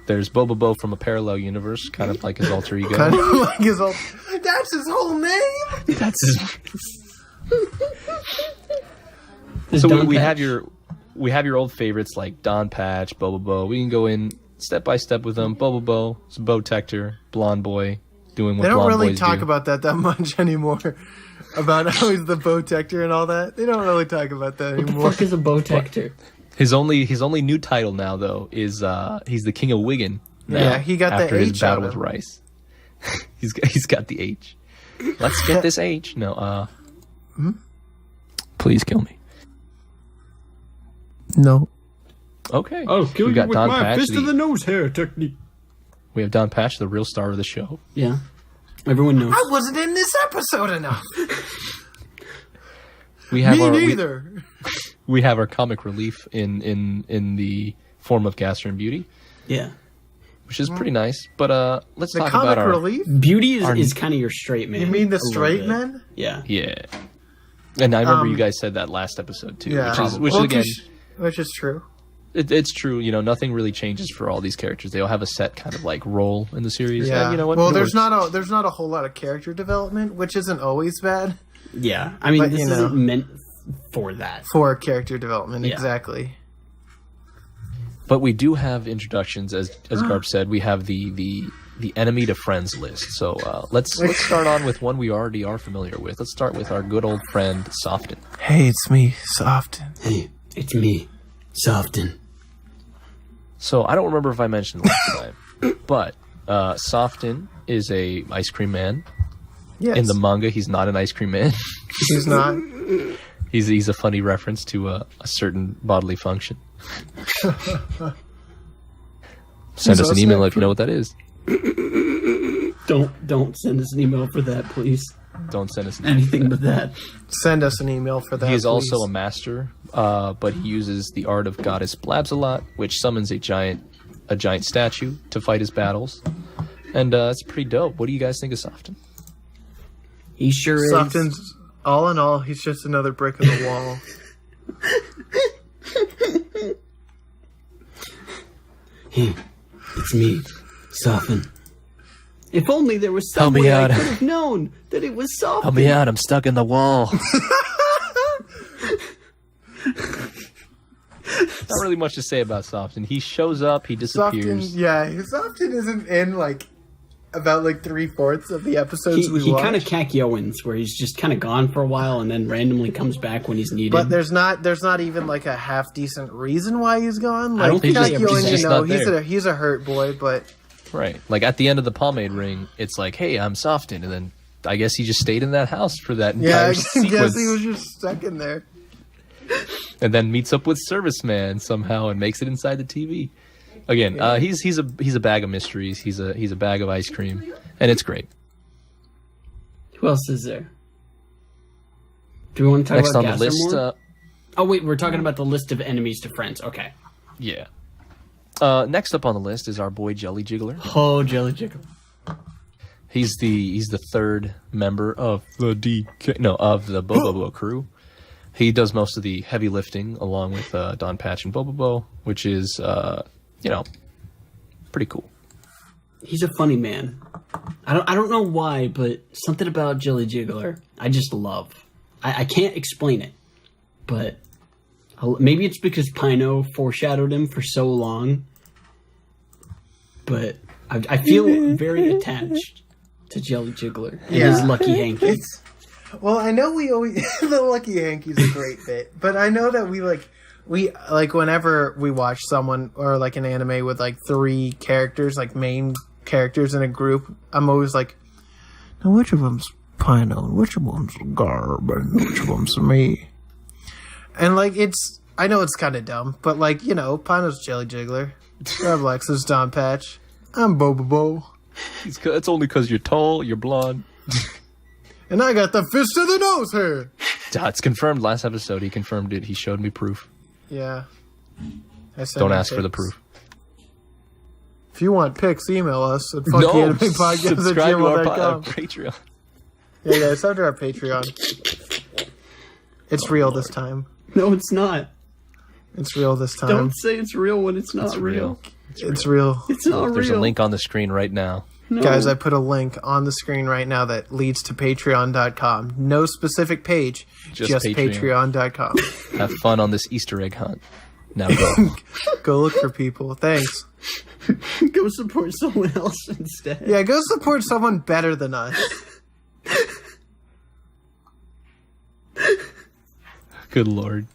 There's Bobo-Bo from a parallel universe, kind of like his alter ego. Kind of like his old... That's his whole name? That's his... So we have your old favorites like Don Patch, Bobo-Bo. We can go in step by step with them. Bobo-Bo, Bo-Tector, blonde boy, doing what blonde boys do. They don't really talk about that much anymore. About how he's the Bo-Tector and all that. They don't really talk about that anymore. What the fuck is a Bo-Tector? His only new title now though is he's the King of Wiggin. Yeah, he got the after his H battle out with of Rice. he's got the H. Let's get this H. No, please kill me. No. Okay. I'll kill We you got with Don my Patch, fist of the nose hair technique. We have Don Patch, the real star of the show. Yeah. Everyone knows. I wasn't in this episode enough. We have Me neither. We have our comic relief in the form of Gasser and Beauty. Yeah. Which is pretty nice. But let's The talk about comic our relief? Beauty is kind of your straight man. You mean the a little straight bit. men? Yeah. Yeah. And I remember you guys said that last episode too. Yeah. Which is again, which is true. it's true. You know, nothing really changes for all these characters. They all have a set kind of like role in the series. Yeah. And you know what? Well, It there's works. not a whole lot of character development, which isn't always bad Yeah. I mean, But, this you know. isn't meant for that. for character development. Yeah. Exactly. But we do have introductions, as Garb said. We have the enemy to friends list. So let's start on with one we already are familiar with. Let's start with our good old friend Softon. Hey, it's me, Softon. Hey, it's me, Softon. So I don't remember if I mentioned last time, But Softon is a ice cream man. Yes. In the manga, he's not an ice cream man. He's not. He's a funny reference to a certain bodily function. Send us an email if you know what that is. Don't send us an email for that, please. Don't send us anything but that. Send us an email for that. He is please. also a master, but he uses the art of Goddess Blabsalot, which summons a giant statue to fight his battles, and it's pretty dope. What do you guys think of Softon? He sure is. Softon's, all in all, he's just another brick in the wall. Hey, it's me, Softon. If only there was some way I could have known that it was Softon. Help me out, I'm stuck in the wall. Not really much to say about Softon. He shows up, he disappears. Softon isn't in about 3/4 of the episodes we watch. He kind of Kakyoins, where he's just kind of gone for a while and then randomly comes back when he's needed. But there's not even a half decent reason why he's gone. I don't think he's a hurt boy, but right. At the end of the pomade ring, it's hey, I'm Softon, and then I guess he just stayed in that house for that entire sequence. I guess he was just stuck in there. And then meets up with Serviceman somehow and makes it inside the TV. Again, he's a bag of mysteries. He's a bag of ice cream, and it's great. Who else is there? Do we want to talk Next about on the list? Oh wait, we're talking about the list of enemies to friends. Okay. Yeah. Next up on the list is our boy Jelly Jiggler. Oh, Jelly Jiggler. He's the third member of the Bobo-Bo crew. He does most of the heavy lifting along with Don Patch and Bobo-Bo, which is pretty cool. He's a funny man. I don't know why, but something about Jelly Jiggler I just love. I can't explain it, but maybe it's because Pino foreshadowed him for so long. But I feel very attached to Jelly Jiggler and his Lucky Hanky. Well, I know we always the Lucky Hanky's a great bit, but I know that we whenever we watch someone or an anime with 3 characters, main characters in a group, I'm always now which of them's Pino, and which of them's Garb, and which of them's me? And I know it's kind of dumb, but Pino's Jelly Jiggler, Garb is Don Patch, I'm Bobo-Bo. It's only because you're tall, you're blonde. And I got the fist of the nose hair. It's confirmed. Last episode, he confirmed it. He showed me proof. Yeah. Don't ask for the proof. If you want pics, email us at subscribe to our Patreon. Yeah, guys, subscribe to our Patreon. It's real this time. No, it's not. It's real this time. Don't say it's real when it's not real. It's real. It's not real. There's a link on the screen right now. No. Guys, I put a link on the screen right now that leads to patreon.com. No specific page, just patreon.com. Have fun on this Easter egg hunt. Now go. Go look for people. Thanks. Go support someone else instead. Yeah, go support someone better than us. Good lord.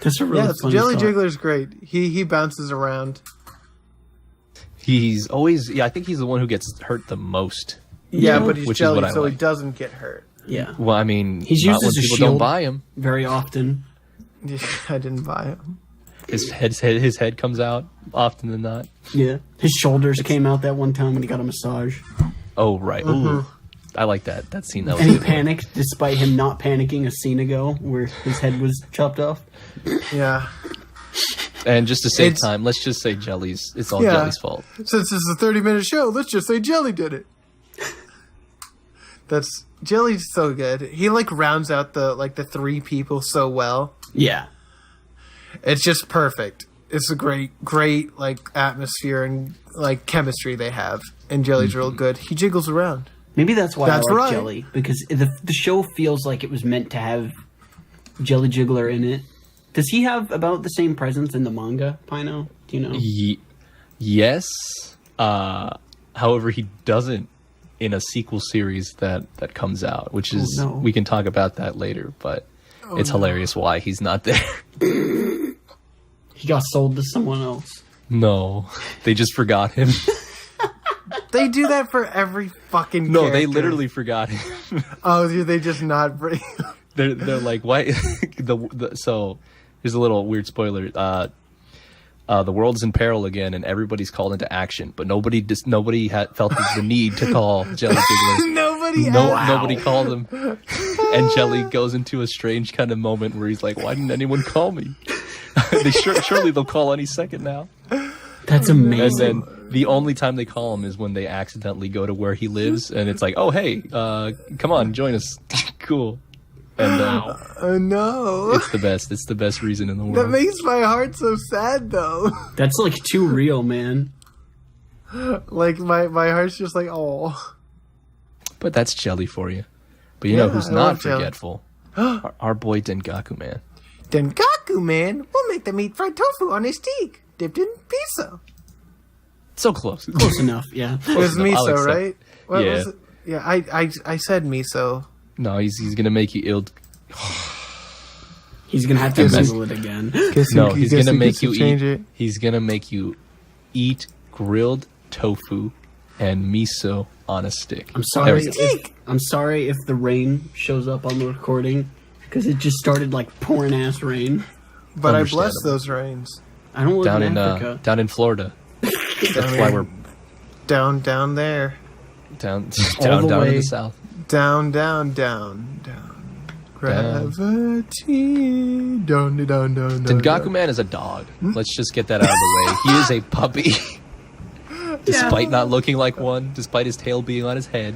That's a really fun Jelly thought. Jiggler's great. He bounces around. He's always, I think he's the one who gets hurt the most. Yeah, but he's jelly, so he doesn't get hurt. Yeah. Well, I mean, he's used as a people shield don't buy him very often. I didn't buy him. His head comes out often than not. Yeah. His shoulders came out that one time when he got a massage. Oh, right. Mm-hmm. Ooh. I like that scene. That was and he panicked despite him not panicking a scene ago where his head was chopped off. Yeah. And just to save time, let's just say it's all Jelly's fault. Since this is a 30-minute show, let's just say Jelly did it. Jelly's so good. He rounds out the 3 people so well. Yeah. It's just perfect. It's a great atmosphere and chemistry they have. And Jelly's real good. He jiggles around. Maybe that's why I like Jelly, because the show feels like it was meant to have Jelly Jiggler in it. Does he have about the same presence in the manga, Pino? Do you know? Yes. However, he doesn't in a sequel series that comes out, which is we can talk about that later, but it's hilarious why he's not there. He got sold to someone else. No, they just forgot him. They do that for every fucking No, character. they literally forgot him. Oh, do they just not bring... They're like, why? So, here's a little weird spoiler. The world's in peril again, and everybody's called into action, but nobody felt the need to call Jelly Jiggler. Nobody called him. And Jelly goes into a strange kind of moment where he's like, why didn't anyone call me? Surely they'll call any second now. That's amazing. And then the only time they call him is when they accidentally go to where he lives, and it's like, oh, hey, come on, join us. Cool. And no. It's the best. It's the best reason in the world. That makes my heart so sad, though. That's like too real, man. Like, my heart's just like, oh. But that's Jelly for you. But you know who's not forgetful? Our boy Dengaku Man. Dengaku Man? We'll make them eat fried tofu on a steak, dipped in miso. So close. Close enough, yeah. It was miso, right? What yeah. was it? Yeah, I said miso. No, he's gonna make you ill. He's gonna have to Google it again. He's gonna make you eat. He's gonna make you eat grilled tofu and miso on a stick. I'm sorry if the rain shows up on the recording because it just started like pouring ass rain. But I bless those rains. I don't live in Africa. Down in Florida. That's why we're down there. Down in the south. Down. Gravity. Down. Dengaku Man is a dog. Let's just get that out of the way. He is a puppy. Despite not looking like one, despite his tail being on his head.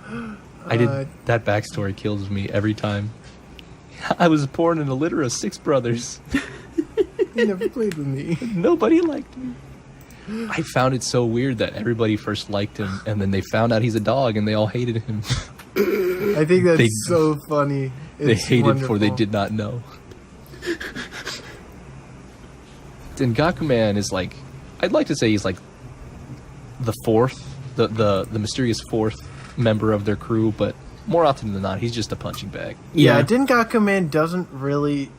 That backstory kills me every time. I was born in a litter of 6 brothers. You never played with me. Nobody liked me. I found it so weird that everybody first liked him, and then they found out he's a dog, and they all hated him. I think that's so funny. They hated for they did not know. Dengaku Man is like, I'd like to say he's like the fourth, the mysterious fourth member of their crew, but more often than not, he's just a punching bag. Yeah, Dengaku Man doesn't really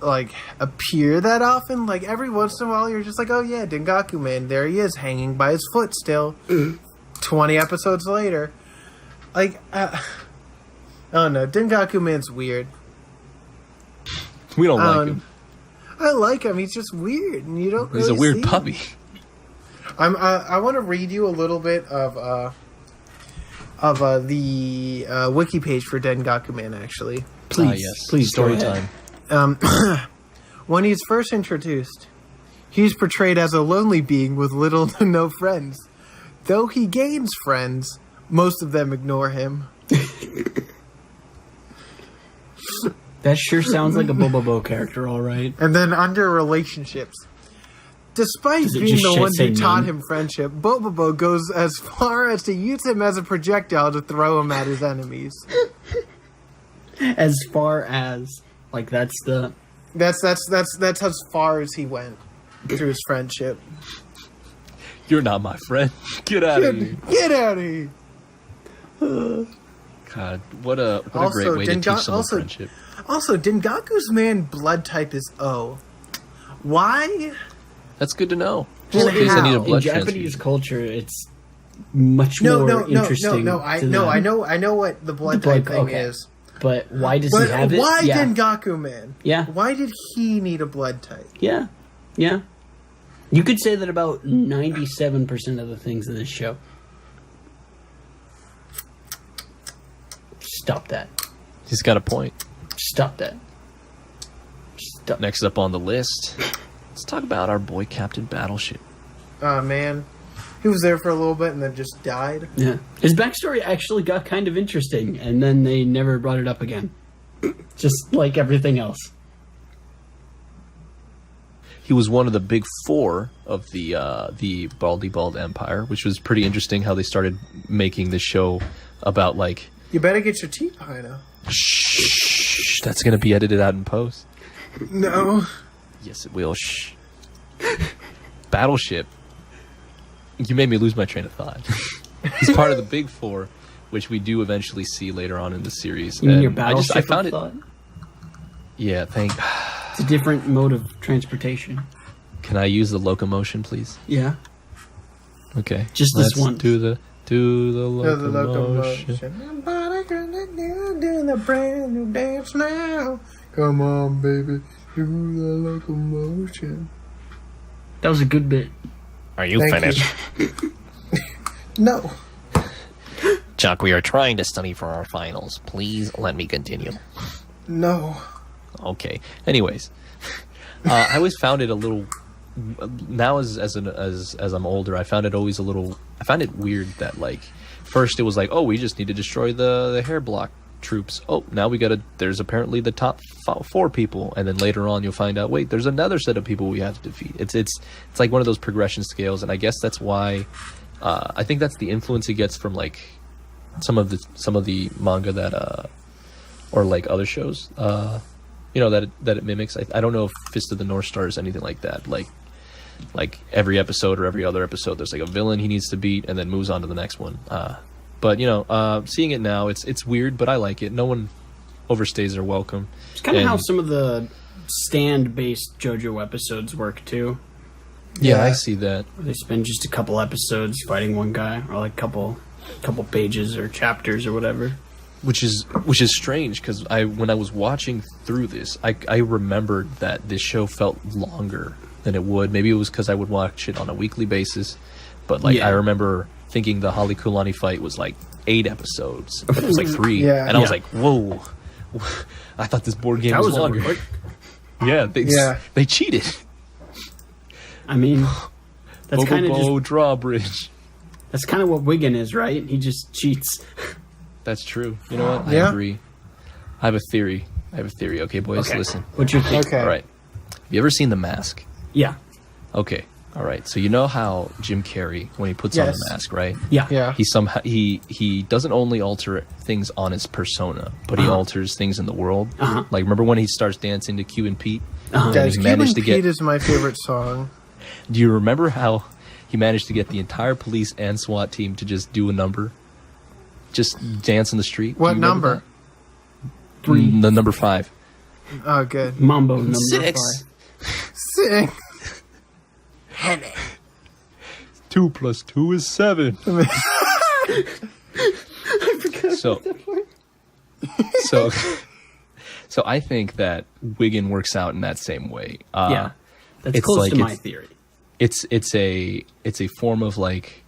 like appear that often. Like every once in a while, you're just like, oh yeah, Dengaku Man, there he is, hanging by his foot still. 20 episodes later, like, I don't know. Dengaku Man's weird. We don't like him. I like him. He's just weird, and you don't. He's a weird puppy. I want to read you a little bit of the wiki page for Dengaku Man. Actually, please, story time. When he's first introduced, he's portrayed as a lonely being with little to no friends. Though he gains friends, most of them ignore him. That sure sounds like a Bobo-Bo character, all right. And then under relationships, despite being the one who taught him friendship, Bobo-Bo goes as far as to use him as a projectile to throw him at his enemies. As far as, like, that's as far as he went through his friendship. You're not my friend. Get out of here. Get out of here. God, what a great way to teach someone friendship. Also, Dengaku's man blood type is O. Why? That's good to know. Just in case I need a blood transfusion. In Japanese culture, it's much more interesting. I know what the blood type thing is. But why does he have it? Why Dengaku Man? Yeah. Why did he need a blood type? Yeah. Yeah. You could say that about 97% of the things in this show. Stop that. He's got a point. Stop that. Stop. Next up on the list, let's talk about our boy Captain Battleship. Oh, man. He was there for a little bit and then just died. Yeah. His backstory actually got kind of interesting, and then they never brought it up again. Just like everything else. He was one of the big 4 of the Baldy Bald Empire, which was pretty interesting how they started making the show about, like... You better get your tea pie now. Shh. That's going to be edited out in post. No. Yes, it will. Shh. Battleship. You made me lose my train of thought. He's part of the big 4, which we do eventually see later on in the series. You mean your battleship I found thought? Yeah, It's a different mode of transportation. Can I use the locomotion, please? Yeah. Okay. Just this one. Do the locomotion. Doing the brand new dance now. Come on, baby. Do the locomotion. That was a good bit. Are you finished? No. Chuck, we are trying to study for our finals. Please let me continue. No. Okay. Anyways, I always found it a little. Now, as I'm older, I found it weird that like, first it was like, oh, we just need to destroy the hair block troops. Oh, now there's apparently the top 4 people, and then later on you'll find out, wait, there's another set of people we have to defeat. It's like one of those progression scales, and I guess that's why. I think that's the influence it gets from like some of the manga that or like other shows that it mimics. I don't know if Fist of the North Star is anything like that. Like every episode or every other episode, there's like a villain he needs to beat, and then moves on to the next one. But seeing it now, it's weird, but I like it. No one overstays their welcome. It's kind of how some of the stand-based JoJo episodes work too. Yeah, I see that. They spend just a couple episodes fighting one guy, or like couple pages or chapters or whatever. Which is strange, because when I was watching through this, I remembered that this show felt longer than it would. Maybe it was because I would watch it on a weekly basis, but I remember thinking the Holly Kulani fight was like 8 episodes, but it was like 3, and I was like, whoa! I thought this board game was longer. They cheated. I mean, that's kind of Bobo drawbridge. That's kind of what Wiggin is, right? He just cheats. That's true. You know what? I agree. I have a theory. Okay, boys, listen. What's your theory? Okay. All right. Have you ever seen The Mask? Yeah. Okay. All right. So you know how Jim Carrey, when he puts on the mask, right? Yeah. Yeah. He doesn't only alter things on his persona, but he alters things in the world. Like, remember when he starts dancing to Q and Pete? Guys, Q and Pete is my favorite song. Do you remember how he managed to get the entire police and SWAT team to just do a number? Just dance in the street? What number? 3. The number 5. Oh, good. Mambo number 6. 5. Sing. 2 plus 2 is 7. I forgot about that part. So I think that Wiggin works out in that same way. That's close to my theory. It's a form of like,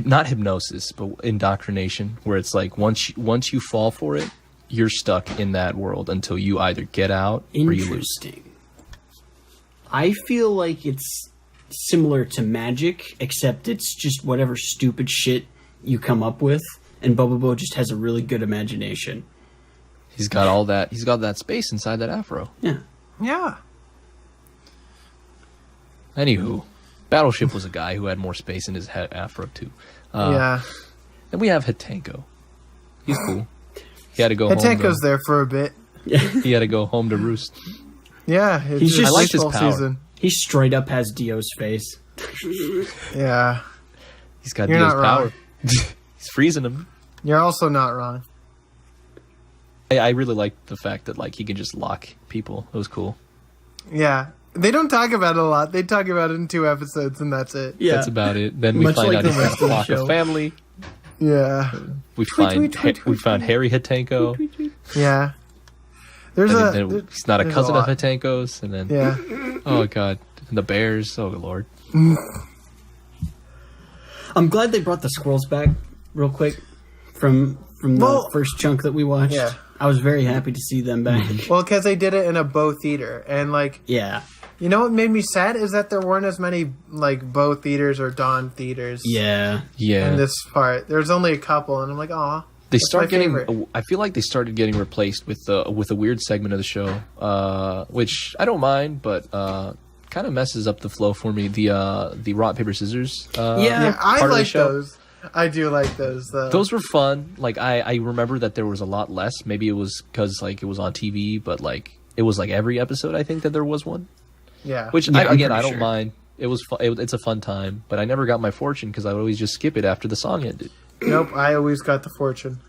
not hypnosis, but indoctrination, where it's like once you fall for it, you're stuck in that world until you either get out or you lose. Interesting. I feel like it's similar to magic, except it's just whatever stupid shit you come up with, and Bobo-Bo just has a really good imagination. He's got all that. He's got that space inside that afro. Yeah. Yeah. Anywho, Battleship was a guy who had more space in his head afro too. Yeah. Then we have Hatenko. He's cool. He had to go home. Hatenko's there for a bit. He had to go home to roost. Yeah. He's just, I like his power. Season. He straight up has Dio's face. Yeah. He's got You're Dio's not power. wrong. He's freezing him. You're also not wrong. I really liked the fact that like he could just lock people. It was cool. Yeah. They don't talk about it a lot. They talk about it in 2 episodes, and that's it. Yeah. That's about it. Then we Much find like out the he's rest got of a the flock of show. family. Yeah. We found Harry Hatenko. Yeah. There's He's not a there's cousin a of lot. Hatenko's, and then Yeah. oh god, and the bears. Oh lord. I'm glad they brought the squirrels back real quick from the first chunk that we watched. Yeah. I was very happy to see them back. Well, because they did it in a Bo theater, and like, Yeah. you know what made me sad is that there weren't as many like Bo theaters or Dawn theaters. Yeah. In this part, there's only a couple, and I'm like, aw. They that's start my getting. favorite. I feel like they started getting replaced with a weird segment of the show, which I don't mind, but kind of messes up the flow for me. The rock paper scissors. Yeah, I part of the like show. those. I do like those though. Those were fun. Like I remember that there was a lot less. Maybe it was because like it was on TV, but like it was like every episode. I think that there was one. Yeah. Which Yeah, I don't sure. mind. It was it's a fun time, but I never got my fortune because I would always just skip it after the song ended. Nope. I always got the fortune.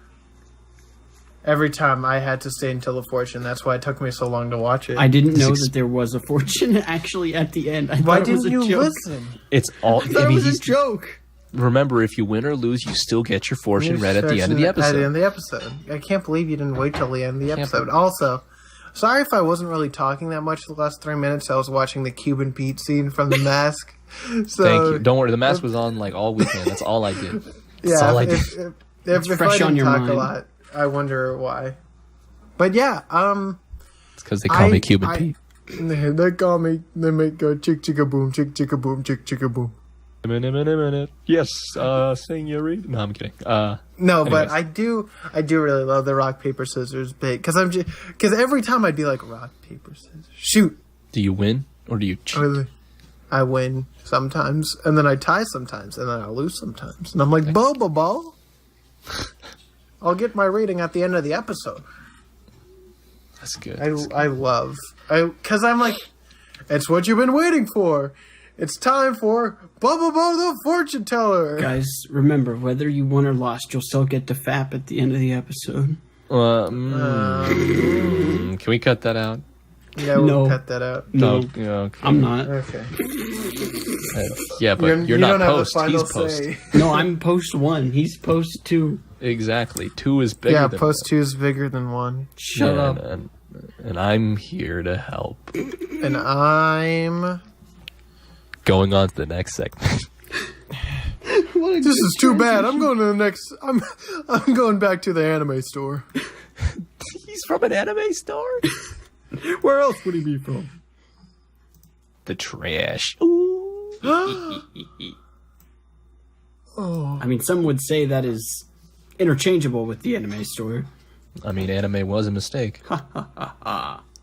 every time I had to stay until the fortune. That's why it took me so long to watch it. I didn't know that there was a fortune actually at the end. Why didn't you listen? It's all. That was a joke. Remember, if you win or lose, you still get your fortune read at the end of the episode. At the end of the episode. I can't believe you didn't wait till the end of the episode. Also, sorry if I wasn't really talking that much the last 3 minutes. I was watching the Cuban Pete scene from The Mask. So, thank you. Don't worry. The Mask was on like all weekend. That's all I did. That's all I did. It's if fresh I on didn't your talk mind. a lot, I wonder why. But yeah, it's because they call me Cuban Pete. They call me. They make go chick chicka boom, chick chicka boom, chick chicka boom. Minute. Yes, senorita. No, I'm kidding. No, anyways. but I do really love the rock paper scissors bit because every time I'd be like rock paper scissors shoot. Do you win or do you cheat? I win sometimes, and then I tie sometimes, and then I lose sometimes, and I'm like Bobo-Bo. I'll get my rating at the end of the episode. That's good. Because I'm like, it's what you've been waiting for. It's time for Bobo-Bo the fortune teller. Guys, remember, whether you won or lost, you'll still get the FAP at the end of the episode. Can we cut that out? Yeah, we'll cut that out. No, okay. I'm not. Okay. Yeah, but you're not post. He's post. No, I'm post 1. He's post 2. Exactly. 2 is bigger than 1. Post 2 is bigger than 1. Shut up. And I'm here to help. And I'm going on to the next segment. This is too bad. I'm going to the next. I'm going back to the anime store. He's from an anime store? Where else would he be from? The trash. Oh. I mean, some would say that is interchangeable with the anime store. I mean, anime was a mistake.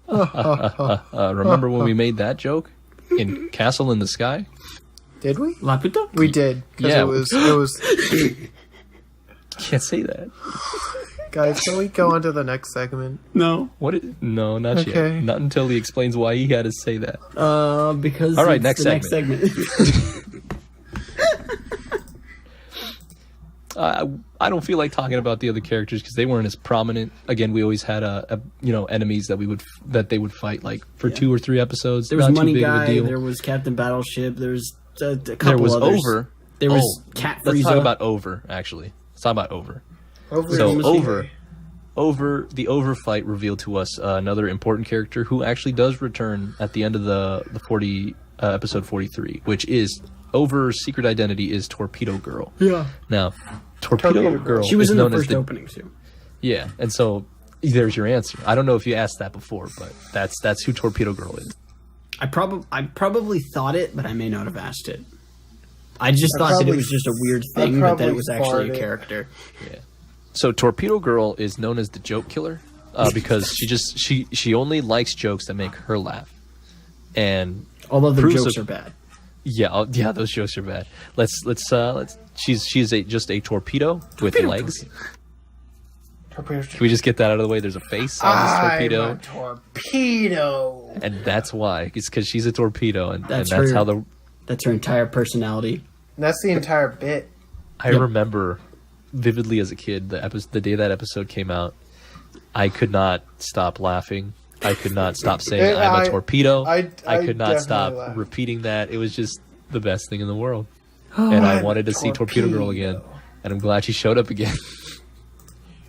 Remember when we made that joke in Castle in the Sky? Did we? La puta? We did. Yeah. It was. Can't say that. Guys, can we go on to the next segment? No. No, not yet. Not until he explains why he had to say that. Because all right, it's next segment. I don't feel like talking about the other characters because they weren't as prominent. Again, we always had enemies that they would fight like for 2 or 3 episodes. There was not Money too big Guy. of a deal. There was Captain Battleship. There was a couple There was others. Over. There was Cat Frieza. Let's talk about Over. Actually, let's talk about Over. Over the Over fight revealed to us another important character who actually does return at the end of the episode 43, which is Over's secret identity is Torpedo Girl. Yeah. Now, Torpedo Girl. She was is in the known as first opening too. Yeah, and so there's your answer. I don't know if you asked that before, but that's who Torpedo Girl is. I probably thought it, but I may not have asked it. I just thought that it was just a weird thing, but that it was actually a character. Yeah. So Torpedo Girl is known as the joke killer because she only likes jokes that make her laugh, and although the jokes are bad. Yeah, those jokes are bad. Let's. She's just a torpedo with legs. Can we just get that out of the way? There's a face on this torpedo. I'm a torpedo. And that's why. It's because she's a torpedo, and that's her, how the. That's her entire personality. That's the entire bit. I remember vividly as a kid the day that episode came out. I could not stop laughing. I could not stop saying I'm a torpedo. I could not stop repeating that. It was just the best thing in the world. And I wanted to see Torpedo Girl again. And I'm glad she showed up again.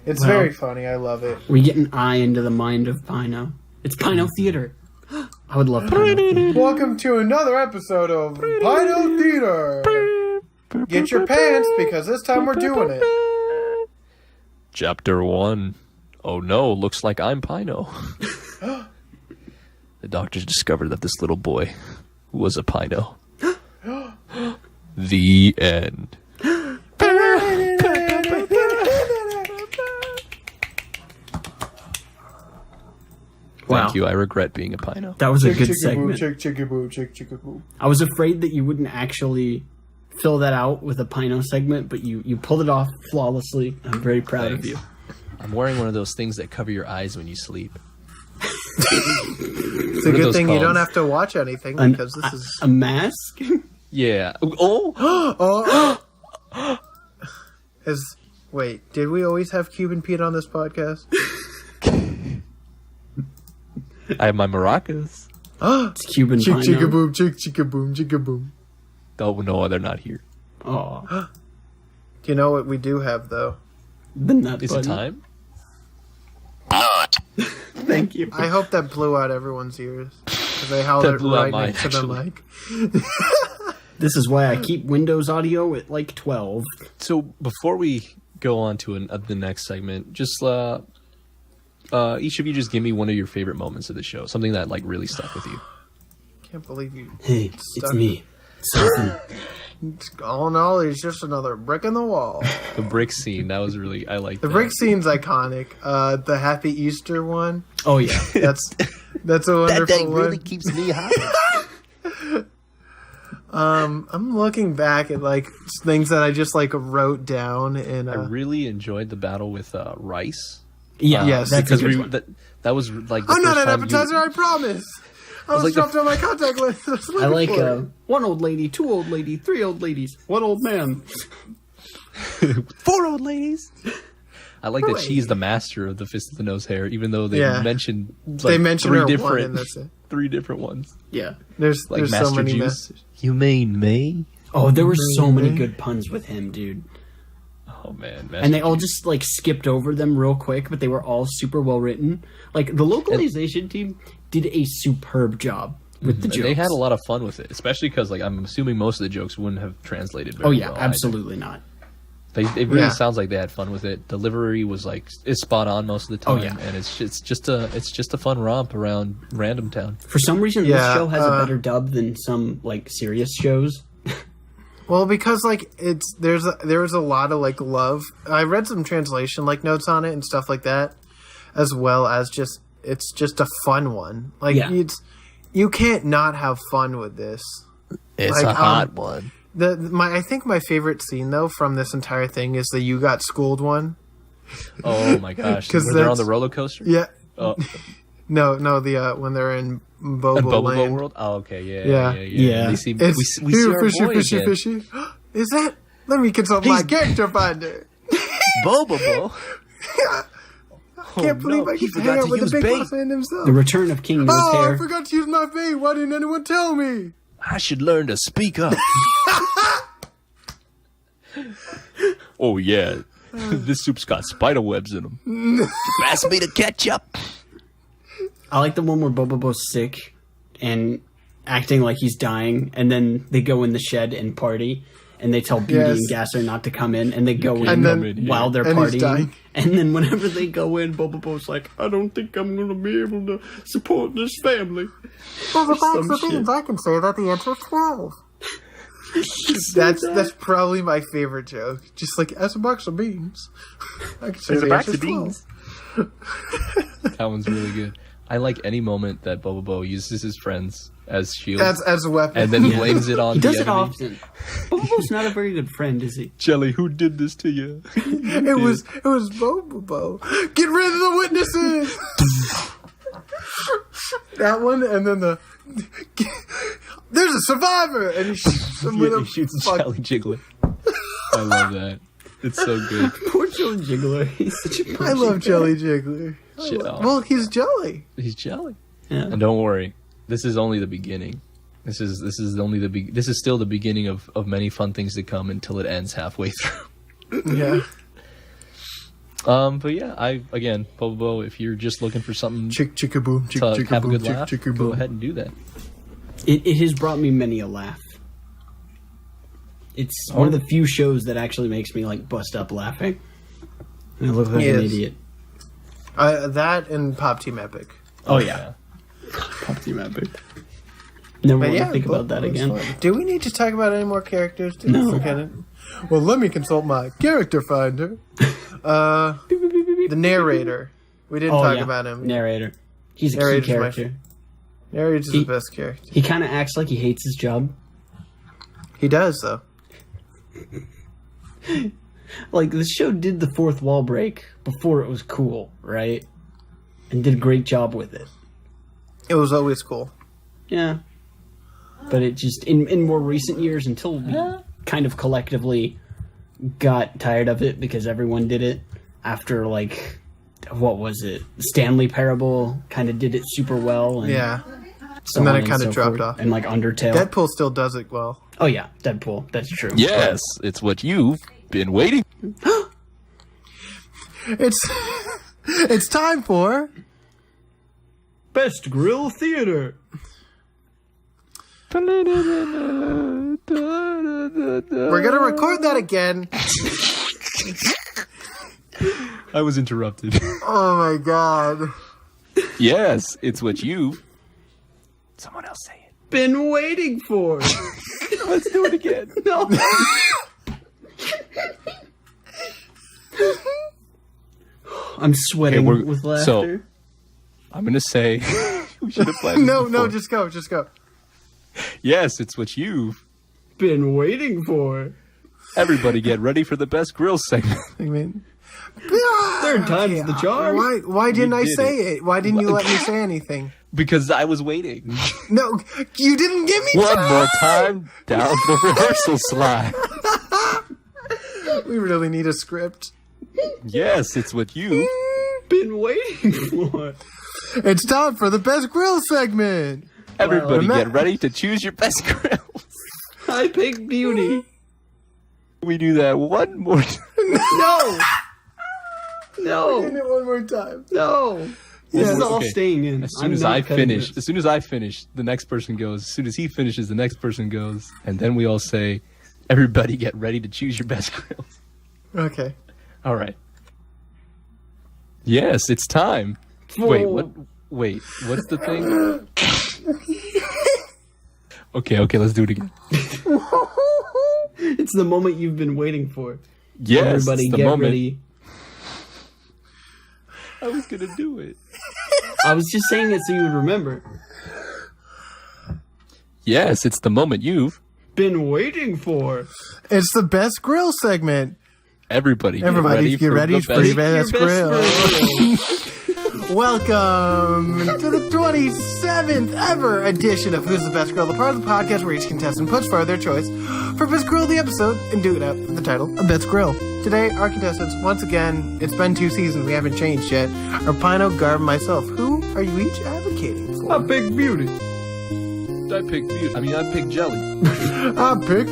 It's very funny. I love it. We get an eye into the mind of Pino. It's Pino Theater. I would love Pino Theater. Welcome to another episode of Pino Theater. Get your pants because this time we're doing it. Chapter 1. Oh no, looks like I'm Pino. The doctors discovered that this little boy was a Pino. The end. Wow. Thank you. I regret being a Pino. That was a good segment. Chick-chick-a-boo. I was afraid that you wouldn't actually fill that out with a Pino segment, but you pulled it off flawlessly. I'm very proud of you. I'm wearing one of those things that cover your eyes when you sleep. It's a good thing you don't have to watch anything because this is a mask. Yeah. Oh. Is Wait, did we always have Cuban Pete on this podcast? I have my maracas. It's Cuban Chick Pino. chicka boom, chick chicka boom, chicka boom. Oh no, they're not here. Oh, Do you know what we do have though? the nut Is button. it time? Thank you. I hope that blew out everyone's ears because they held That it blew out right mine, next to the actually. mic. This is why I keep Windows audio at like 12. So before we go on to the next segment, just each of you just give me one of your favorite moments of the show, something that like really stuck with you. Can't believe you. Hey, it's Stuck. me. Softon. All in all, it's just another brick in the wall. The brick scene, that was really, I like The that. brick scene's iconic. The Happy Easter one. Oh, yeah. That's a wonderful one. keeps me high. I'm looking back at like things that I just like wrote down and I really enjoyed the battle with Rice. Yeah, Yes, that's a Because good one. that was like the I'm not first an time you- appetizer, I promise. I was like dropped on my contact list. I like one old lady, two old lady, three old ladies, one old man. 4 old ladies. I like that she's the master of the Fist of the Nose hair, even though they mentioned like they mentioned her three one, and that's it. different ones. Yeah. There's Like there's Master so many. Juice. You mean me? Oh, there were so many good puns with him, dude. Oh man, And they all just like skipped over them real quick, but they were all super well written. Like the localization team did a superb job with the jokes. They had a lot of fun with it, especially because like I'm assuming most of the jokes wouldn't have translated very Oh yeah, well absolutely not. either. It really sounds like they had fun with it. Delivery was like is spot on most of the time, Oh, yeah. and it's just a fun romp around Random Town. For some reason, this Yeah, show has a better dub than some like serious shows. Well, because like there was a lot of like love. I read some translation like notes on it and stuff like that, as well as it's just a fun one. Like you can't not have fun with this. It's like, a hot one. I think my favorite scene though from this entire thing is the "You Got Schooled" one. Oh my gosh! 'Cause Where they're on that's- the roller coaster. Yeah. Oh, No, the when they're in Bobo and Bobo-Bo Land. World. Oh, okay, yeah. Yeah. We see, It's we see our fishy, boy fishy, again. fishy. Is that? Let me consult my character finder. Bobo-Bo. Can't believe I he get to forgot hang out to with the use big bait. boss man himself. The return of King Nose Oh, Hair. I forgot to use my bait. Why didn't anyone tell me? I should learn to speak up. Oh yeah, this soup's got spider webs in them. Pass me the ketchup. I like the one where Bobobo's sick and acting like he's dying, and then they go in the shed and party, and they tell Beauty and Gasser not to come in, and they go in And then- while they're and he's partying. dying. And then whenever they go in, Bobobo's like, I don't think I'm going to be able to support this family. Well, the Some facts of shit. beans, I can say that the answer is 12. That's probably my favorite joke. Just like, as a box of beans. I can say the answer is 12. That one's really good. I like any moment that Bobo-Bo uses his friends as shields, As a weapon. and then blames it on He the does it enemy. often. Bobobo's not a very good friend, is he? Jelly, who did this to you? It was Bobo-Bo. Get rid of the witnesses! That one, and then there's a survivor! And he shoots him with He a shoots fuck. Jelly Jiggler. I love that. It's so good. Poor Jelly Jiggler. He's such a I love Jelly Jiggler. Well, he's jelly. He's jelly. Yeah. And don't worry, this is only the beginning. This is still the beginning of many fun things to come until it ends halfway through. Yeah. But yeah, again, Bobo, if you're just looking for something Chick chicka boom, chick to chicka have a boom, good chick laugh, chicka go boom. ahead and do that. It has brought me many a laugh. It's one of the few shows that actually makes me like bust up laughing. And I look like an Yes. idiot. That and Pop Team Epic. Oh yeah. Pop Team Epic. Never want to think about that again. Do we need to talk about any more characters? Did No. we forget it? Well, let me consult my character finder. The narrator. We didn't talk about him. Narrator. He's a Narrator's key my character. Narrator's the best character. He kind of acts like he hates his job. He does, though. Like, the show did the fourth wall break before it was cool, right? And did a great job with it. It was always cool. Yeah. But it just, in more recent years, until we kind of collectively got tired of it because everyone did it after, like, what was it? Stanley Parable kind of did it super well. And and then it kind of dropped off. And, like, Undertale. Deadpool still does it well. Oh, yeah, Deadpool. That's true. Yes, it's what you've been waiting. It's time for... Best Grill Theater. We're gonna record that again. I was interrupted. Oh my god. Yes, it's what you've... Someone else say it. Been waiting for. Let's do it again. No. I'm sweating with laughter. So, I'm gonna say... we should have planned No, just go. Yes, it's what you've... been waiting for. Everybody get ready for the best grill segment. I mean... Third time's the charm. Why didn't I say it? Why didn't you let me say anything? Because I was waiting. No, you didn't give me One time! more time, down the rehearsal slide. We really need a script. Yes, it's what you've... been waiting for. It's time for the best grill segment. Everybody get ready to choose your best grills. I pick beauty. We do that one more time. No. No. Do it one more time. No. This is all staying in. As soon as I finish, the next person goes. As soon as he finishes, the next person goes. And then we all say, everybody get ready to choose your best grills. Okay. All right. Yes, it's time. Wait, what? Wait, what's the thing? Okay, let's do it again. It's the moment you've been waiting for. Yes, everybody it's the get moment. ready. I was gonna do it. I was just saying it so you would remember. Yes, it's the moment you've been waiting for. It's the best grill segment. Everybody get ready for the best grill. Welcome to the 27th ever edition of Who's the Best Grill, the part of the podcast where each contestant puts forward their choice for Best Grill of the episode and do it out with the title of Best Grill. Today, our contestants, once again, it's been 2 seasons, we haven't changed yet, are Pino, Garb, and myself. Who are you each advocating for? I pick beauty. I pick jelly. I pick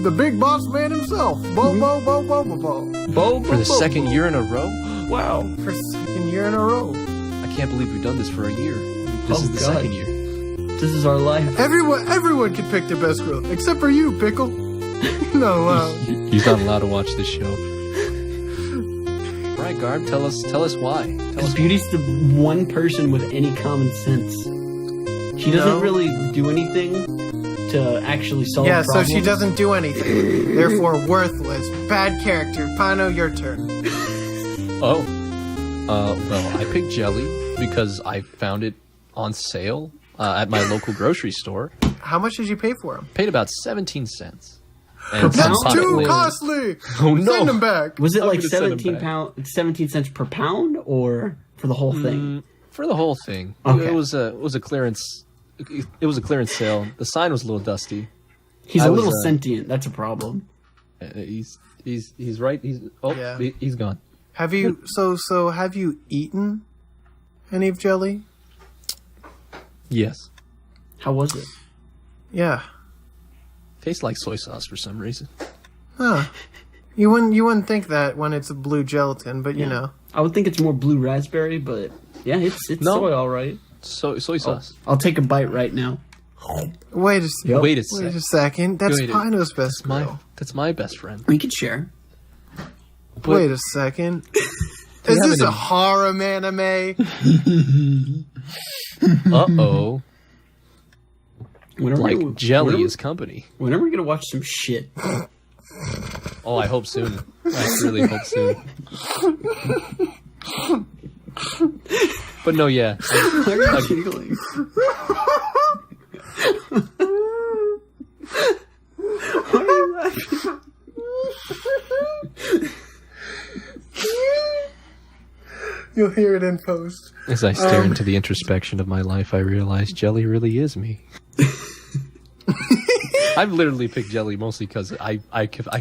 the big boss man himself, Bobo-Bo. For the second year in a row? Wow. For the second year in a row. I can't believe we've done this for a year. This is the second year. This is our life. Everyone can pick their best grill, except for you, Pickle. No, He's not allowed to watch this show. All right, Garb, tell us why. Because Beauty's the one person with any common sense. She doesn't really do anything to actually solve problems. Yeah, so she doesn't do anything. Therefore, worthless. Bad character. Pino, your turn. Oh. Well, I picked jelly because I found it on sale at my local grocery store. How much did you pay for them? Paid about 17 cents. And that's too costly! Oh, no. Send them back! Was it like 17 cents per pound, or for the whole thing? For the whole thing. Okay. It was a clearance. It was a clearance sale. The sign was a little dusty. He's a little sentient. That's a problem. He's right. He's gone. Have you have you eaten any of jelly? Yes. How was it? Yeah. Tastes like soy sauce for some reason. Huh. You wouldn't think that when it's a blue gelatin, but you know. I would think it's more blue raspberry, but yeah, it's soy all right. Soy sauce. I'll take a bite right now. Wait a second. That's Pino's best grill. That's my best friend. We could share. Wait a second. Is this a horror anime? Uh-oh. Like jelly is company. When are we going to watch some shit? Oh, I hope soon. I really hope soon. But no, yeah. Why are you giggling? Why are you laughing? You'll hear it in post. As I stare into the introspection of my life, I realize jelly really is me. I've literally picked Jelly mostly because I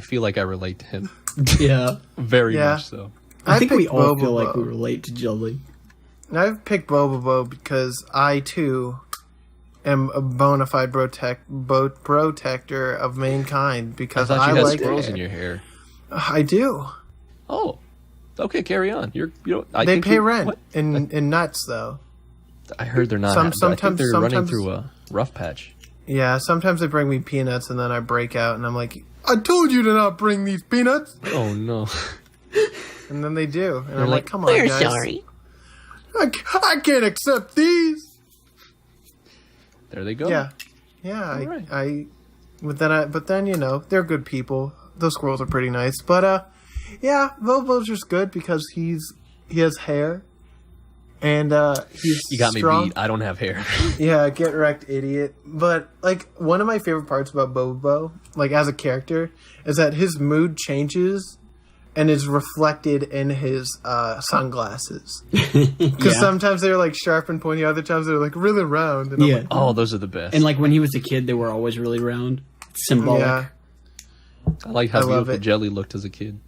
feel like I relate to him. Yeah. Very much so. I think we all Bobo-Bo. feel like we relate to Jelly. I've picked Bobo-Bo because I, too, am a bona fide protector of mankind because I thought you had like squirrels in your hair. I do. Oh. Okay, carry on. They pay rent in nuts, though. I heard they're not. I think they're running through a rough patch. Yeah, sometimes they bring me peanuts, and then I break out, and I'm like, I told you to not bring these peanuts! Oh, no. And then they do. And They're I'm like, come on, We're guys. sorry. I can't accept these! There they go. Yeah. But then, you know, they're good people. Those squirrels are pretty nice. But, yeah, Bobo's just good because he has hair. And, he's You got strong. me beat. I don't have hair. Yeah, get wrecked, idiot. But, like, one of my favorite parts about Bobo, like, as a character, is that his mood changes and is reflected in his sunglasses. Because sometimes they're, like, sharp and pointy, other times they're, like, really round. And I'm like, Oh, those are the best. And like when he was a kid, they were always really round. It's symbolic. yeah, I like how beautiful it. Jelly looked as a kid.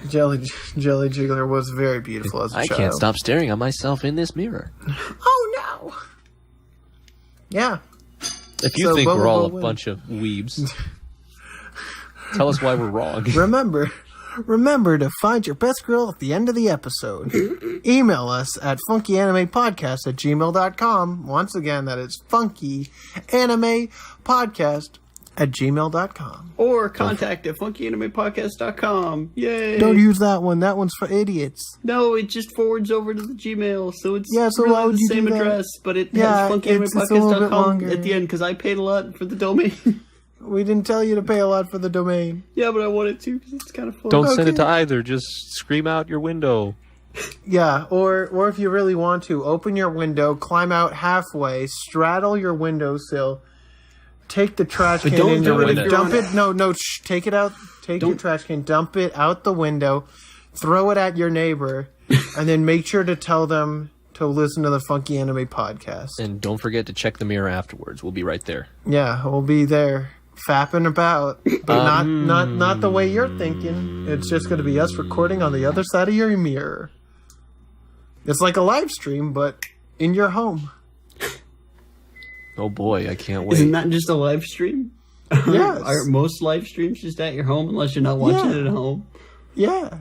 Jelly Jiggler was very beautiful as a I child. can't stop staring at myself in this mirror. Oh, no! Yeah. If you So think we're Bobo all a wins. bunch of weebs, tell us why we're wrong. Remember to find your best girl at the end of the episode. Email us at funkyanimepodcast@gmail.com. Once again, that is funkyanimepodcast@gmail.com. Or contact at funkyanimePodcast.com. Yay! Don't use that one. That one's for idiots. No, it just forwards over to the Gmail, so it's Yeah, so why really would the you same do that? address, but it Yeah, has it's a little bit funkyanimePodcast.com longer. at the end because I paid a lot for the domain. We didn't tell you to pay a lot for the domain. Yeah, but I wanted to because it's kind of fun. Don't send it Okay. to either. Just scream out your window. Yeah, or if you really want to, open your window, climb out halfway, straddle your windowsill, take the trash can don't in do your it if window, you're dump on it. Take it out. Take your trash can, dump it out the window, throw it at your neighbor, and then make sure to tell them to listen to the Funky Anime Podcast. And don't forget to check the mirror afterwards. We'll be right there. Yeah, we'll be there, fapping about, but not the way you're thinking. It's just going to be us recording on the other side of your mirror. It's like a live stream, but in your home. Oh boy, I can't wait. Isn't that just a live stream? Yes. Are most live streams just at your home unless you're not watching Yeah. it at home? Yeah.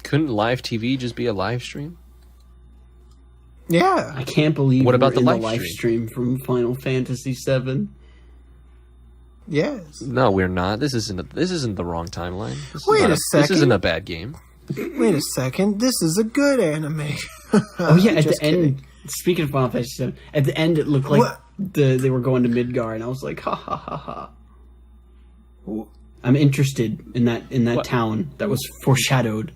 Couldn't live TV just be a live stream? Yeah. I can't believe What about we're the in live live stream from Final Fantasy VII. Yes. No, we're not. This isn't the wrong timeline. Wait a This second. isn't a bad game. Wait a second. This is a good anime. Oh yeah, at Just the end. kidding. Speaking of Final Fantasy VII, at the end it looked like What? they were going to Midgar, and I was like, ha ha ha ha. I'm interested in that What? town that was foreshadowed.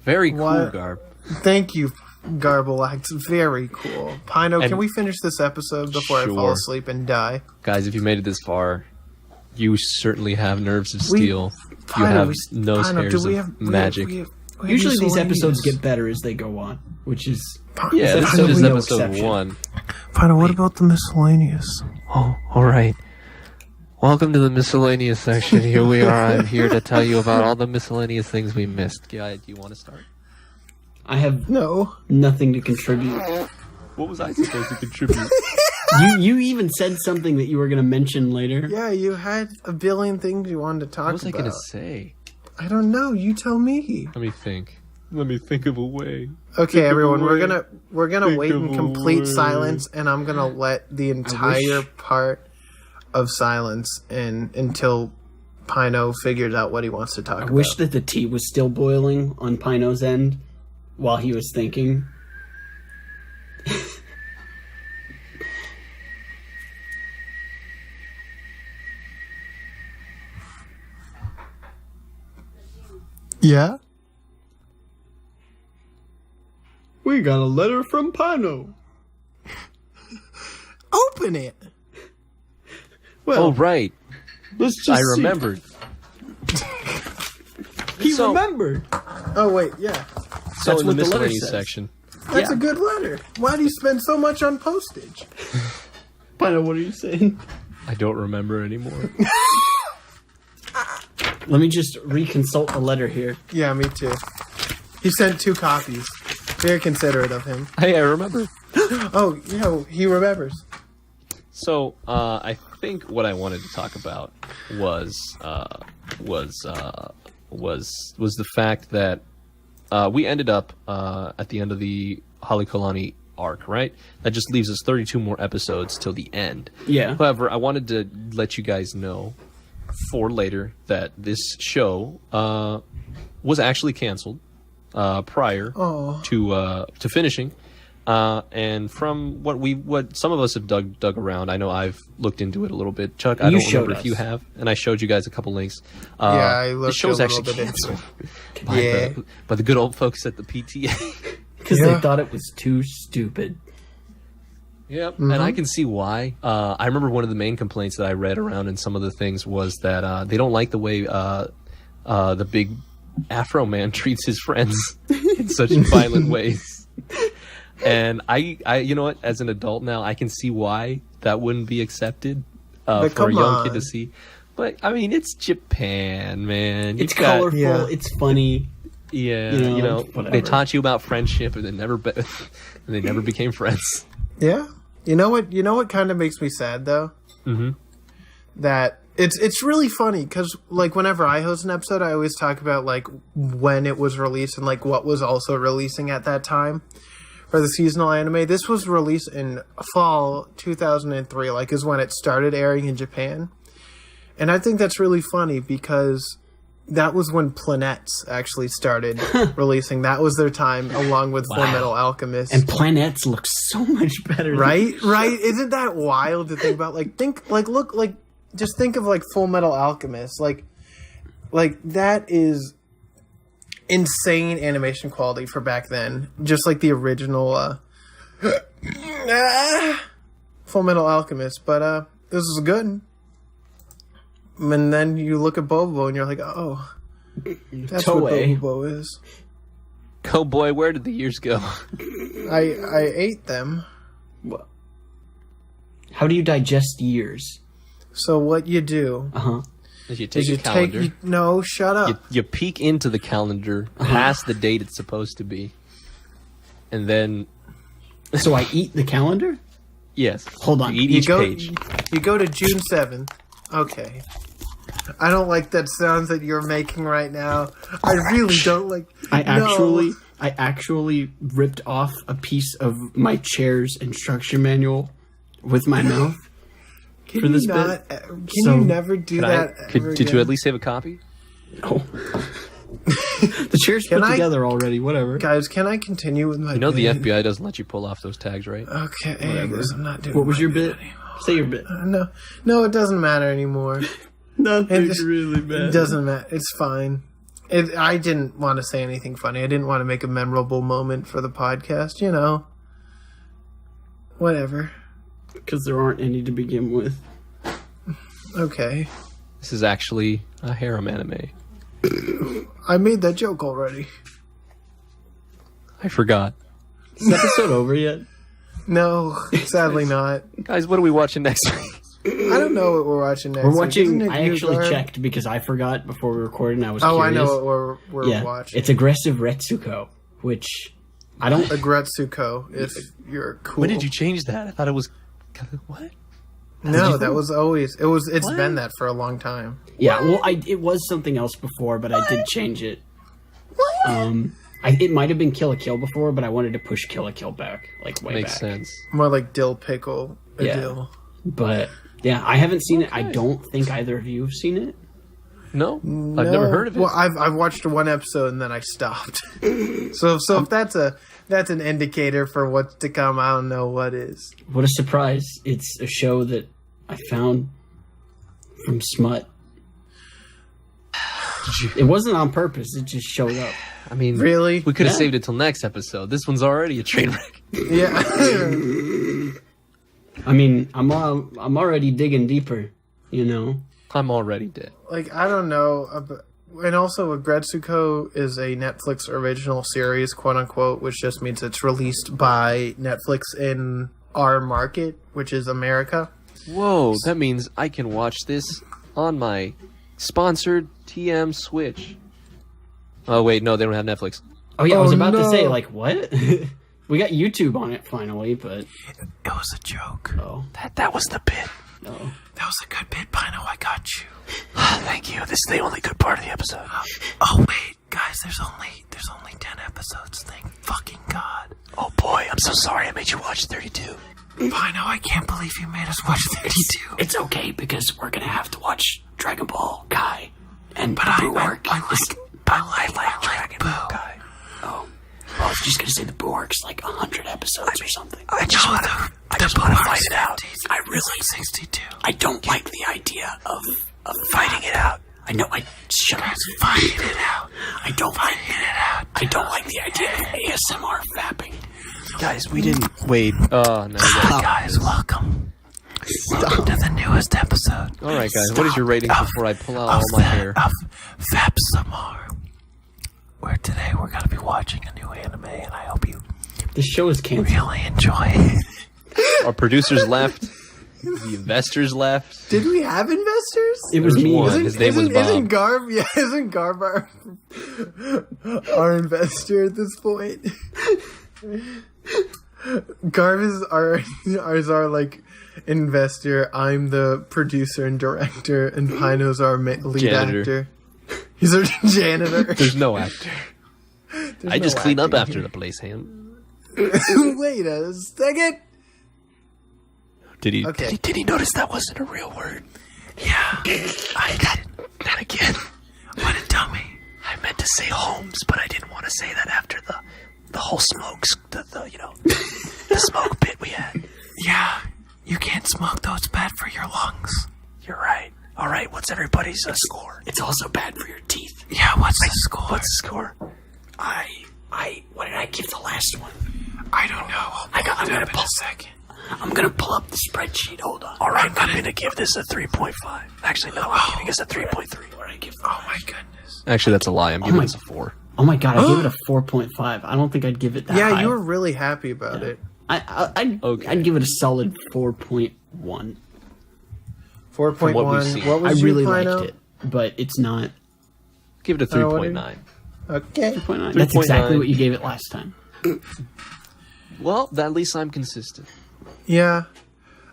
Very cool, What? Garb. Thank you, Garbalax. Very cool. Pino, can we finish this episode before I fall Sure. asleep and die? Guys, if you made it this far, you certainly have nerves of steel. You Pino, have we- nose Pino, hairs do we of have magic. we have Usually these miscellaneous. episodes get better as they go on, which is Yeah, This this episode is was no episode exception. 1. Pino, what about the miscellaneous? Oh, alright. Welcome to the miscellaneous section. Here we are. I'm here to tell you about all the miscellaneous things we missed. Guy, do you want to start? I have No. nothing to contribute. What was I supposed to contribute? You even said something that you were going to mention later. Yeah, you had a billion things you wanted to talk What was I about. going to say? I don't know. You tell me. Let me think. Let me think of a way. Okay, everyone, we're away. gonna wait in Think of a complete way. silence, and I'm gonna let the entire part of silence in until Pino figures out what he wants to talk I about. wish that the tea was still boiling on Pino's end while he was thinking. Yeah. We got a letter from Pino. Open it. Oh, right. Let's just I see. remembered. He So- remembered. Oh wait, yeah. So That's in the what the letter miscellaneous says. section. That's Yeah. a good letter. Why do you spend so much on postage? Pino, what are you saying? I don't remember anymore. Let me just reconsult the letter here. Yeah, me too. He sent 2 copies. Very considerate of him. Hey, I remember. Oh, he remembers. So, I think what I wanted to talk about was the fact that we ended up at the end of the Halekulani arc, right? That just leaves us 32 more episodes till the end. Yeah. However, I wanted to let you guys know for later that this show was actually canceled prior to finishing. And from what some of us have dug around, I know I've looked into it a little bit. Chuck, I don't remember if you have, and I showed you guys a couple links. I looked the show's a little actually bit canceled into it. by the good old folks at the PTA. Because they thought it was too stupid. Yep, and I can see why. I remember one of the main complaints that I read around in some of the things was that they don't like the way the big Afro man treats his friends in such violent ways. And I, you know what? As an adult now, I can see why that wouldn't be accepted for a young kid to see. But I mean, it's Japan, man. It's colorful. It's funny. Yeah, you know they taught you about friendship, and they never became friends. Yeah, you know what kind of makes me sad though. Mm-hmm. That it's really funny because like whenever I host an episode, I always talk about like when it was released and like what was also releasing at that time for the seasonal anime. This was released in fall 2003, like is when it started airing in Japan, and I think that's really funny because that was when Planets actually started releasing. That was their time, along with Full Metal Alchemist. And Planets look so much better. Right? Isn't that wild to think about? Just think of like Full Metal Alchemist. Like that is insane animation quality for back then. Just like the original Full Metal Alchemist. But this is good. And then you look at Bobo and you're like, oh, that's what Bobo is. Oh boy, where did the years go? I ate them. How do you digest years? So what you do is you take a calendar. No, shut up. You peek into the calendar past the date it's supposed to be. And then... So I eat the calendar? Yes. Hold on. You eat each page. You go to June 7th. Okay. I don't like that sounds that you're making right now. I really don't like... I actually ripped off a piece of my chair's instruction manual with my mouth for this bit. Can you never do that ever Did you at least save a copy? No. The chair's put together already, whatever. Guys, can I continue with my bit? The FBI doesn't let you pull off those tags, right? Okay, whatever. I'm not doing what was your bit? Say your bit. No, it doesn't matter anymore. Nothing's really bad. It doesn't matter. It's fine. I didn't want to say anything funny. I didn't want to make a memorable moment for the podcast, you know. Whatever. Because there aren't any to begin with. Okay. This is actually a harem anime. I made that joke already. I forgot. Is the episode over yet? No, sadly not. Guys, what are we watching next week? I don't know what we're watching next week. We're watching... week. I actually checked because I forgot before we recorded and I was curious. I know what we're watching. It's Aggressive Retsuko, which I don't... Agretsuko, if you're cool. When did you change that? I thought it was... What? No, that was always... It's been that for a long time. Yeah, well, it was something else before, but I did change it. What? It might have been Kill a Kill before, but I wanted to push Kill a Kill back, like way Makes back. sense. More like dill pickle. Yeah. Dill. But... Yeah, I haven't seen it. I don't think either of you have seen it. No, I've never heard of it. Well, I've watched one episode and then I stopped. so if that's an indicator for what's to come, I don't know what is. What a surprise! It's a show that I found from Smut. It wasn't on purpose. It just showed up. I mean, really, we could have saved it till next episode. This one's already a train wreck. Yeah. I mean, I'm already digging deeper, you know? I'm already dead. Like, I don't know. And also, Agretsuko is a Netflix original series, quote-unquote, which just means it's released by Netflix in our market, which is America. Whoa, that means I can watch this on my sponsored TM Switch. Oh, wait, no, they don't have Netflix. Oh, yeah, I was about to say, like, what? We got YouTube on it finally, but... It was a joke. Oh. That was the bit. Oh. That was a good bit, Pino. I got you. Thank you. This is the only good part of the episode. Oh, wait. Guys, there's only 10 episodes. Thank fucking God. Oh, boy. I'm so sorry I made you watch 32. Pino, I can't believe you made us watch 32. It's okay, because we're gonna have to watch Dragon Ball Kai. And I like Dragon Ball Kai. Oh. I was just gonna say the Boo Arc's like 100 episodes or something. I just want to fight it out. I really... 62. I don't like the idea of Fighting it out. I know, shut up. Fighting it out. I don't like the idea of ASMR fapping. Guys, we didn't... Wait. Oh, no. Guys, welcome. Welcome to the newest episode. All right, guys. What is your rating before I pull out all my hair? Of Fapsamar. Where today we're going to be watching a new anime, and I hope you This show is canceled. really enjoy it. Our producers left. The investors left. Did we have investors? It was There's me. one. His name was Bob. Isn't Garb? Yeah, isn't Garb our investor at this point? Garb is our like investor. I'm the producer and director, and Pino's our lead Janitor. actor. He's our janitor. There's no actor. I just clean up after the place, Ham. Wait a second. Did he? Okay. Did he notice that wasn't a real word? Yeah. That again. What a dummy. I meant to say Holmes, but I didn't want to say that after the whole smokes, the smoke bit we had. Yeah. You can't smoke though. It's bad for your lungs. You're right. All right, what's everybody's score? It's also bad for your teeth. Yeah, what's the score? What's the score? What did I give the last one? I don't know. I'm gonna pull a second. I'm gonna pull up the spreadsheet. Hold on. All right, I'm gonna give this a 3.5. Actually, no, I'm giving this a 3.3. What did I give? Oh my goodness. Actually, that's a lie. I'm giving this a 4. Oh my god, I gave it a 4.5. I don't think I'd give it that high. Yeah, you were really happy about it. I'd give it a solid 4.1. 4.1. what we've seen. What I was really you, Pino? liked it, but it's not Give it a Oh, what did 3.9. Okay. 3.9. That's exactly 3.9. what you gave it last time. Well, at least I'm consistent. Yeah.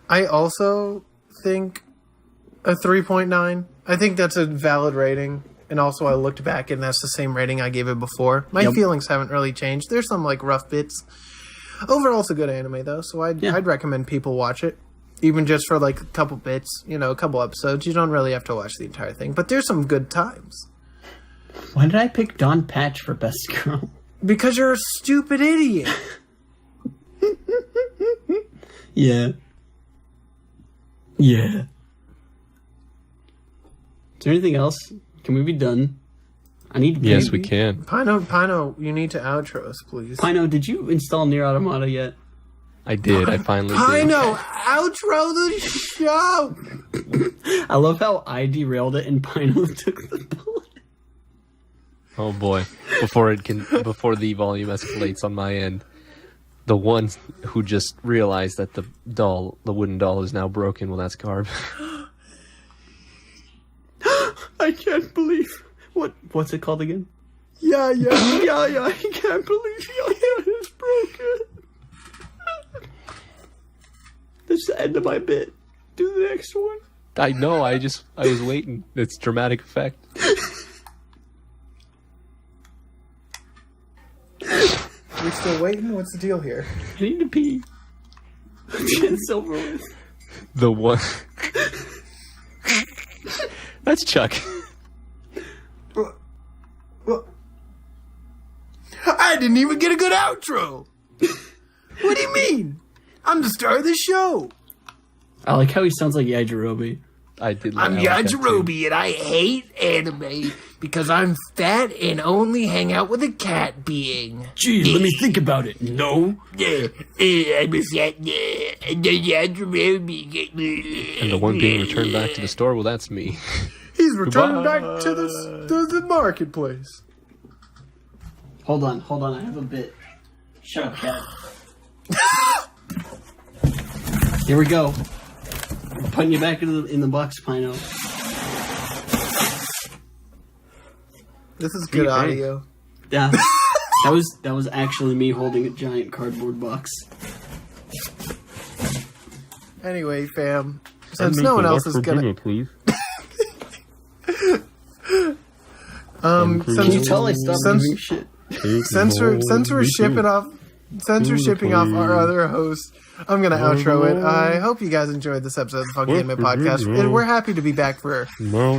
I also think a 3.9. I think that's a valid rating. And also I looked back and that's the same rating I gave it before. My feelings haven't really changed. There's some like rough bits. Overall it's a good anime though, so I'd recommend people watch it. Even just for like a couple bits, a couple episodes. You don't really have to watch the entire thing. But there's some good times. Why did I pick Dawn Patch for best girl? Because you're a stupid idiot. Yeah. Yeah. Is there anything else? Can we be done? I need to Yes, we can. Pino, you need to outro us, please. Pino, did you install Nier Automata yet? I did. I finally did. Pino, outro the show! I love how I derailed it and Pino took the bullet. Oh boy! Before the volume escalates on my end, the one who just realized that the wooden doll, is now broken. Well, that's Garb. I can't believe what's it called again? Yeah. I can't believe is broken. This is the end of my bit. Do the next one. I know. I was waiting. It's dramatic effect. We still waiting? What's the deal here? I need to pee. It's over with. The one. That's Chuck. I didn't even get a good outro. What do you mean? I'm the star of the show. I like how he sounds like Yajirobe. I did. I'm Yajirobe and I hate anime because I'm fat and only hang out with a cat being. Gee, let me think about it. No. I'm a fat Yajirobe. And the one being returned back to the store. Well, that's me. He's returned back to the marketplace. Hold on. I have a bit. Shut up, cat. Here we go. putting you back in the box, Pino. This is good audio. Yeah. That was actually me holding a giant cardboard box. Anyway, fam, since no one else is gonna, please. Can you tell I stopped doing shit? Since we're shipping off our other host, I'm gonna outro it. I hope you guys enjoyed this episode of the Funky Anime Podcast. And we're happy to be back for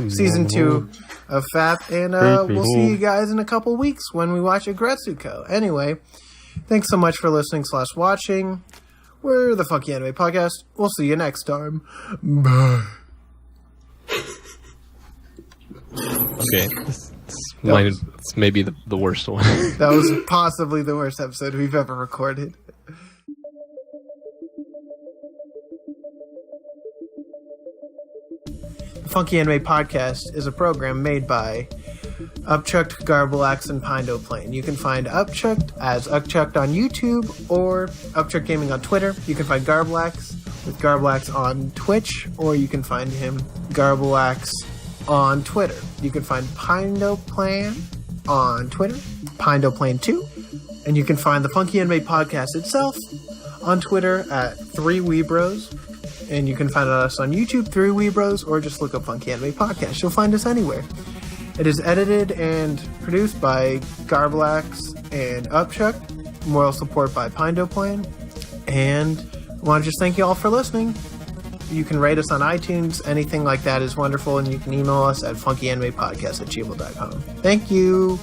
season 2 of FAP, and we'll see you guys in a couple weeks when we watch Agretsuko. Anyway, thanks so much for listening / watching. We're the Funky Anime Podcast. We'll see you next time. Bye. Okay. It's maybe the worst one. That was possibly the worst episode we've ever recorded. The Funky Anime Podcast is a program made by Upchucked, Garbalax, and Pino Plane. You can find Upchucked as Upchucked on YouTube or Upchucked Gaming on Twitter. You can find Garbalax with Garbalax on Twitch, or you can find him Garbalax on Twitter. You can find Pino Plane on Twitter, Pino Plane 2, and you can find the Funky Anime Podcast itself on Twitter at A-Weebros. And you can find us on YouTube, 3Weebros, or just look up Funky Anime Podcast. You'll find us anywhere. It is edited and produced by Garbalax and Upchuck. Moral support by Pino Plane. And I want to just thank you all for listening. You can rate us on iTunes. Anything like that is wonderful. And you can email us at funkyanimePodcast@gmail.com. Thank you.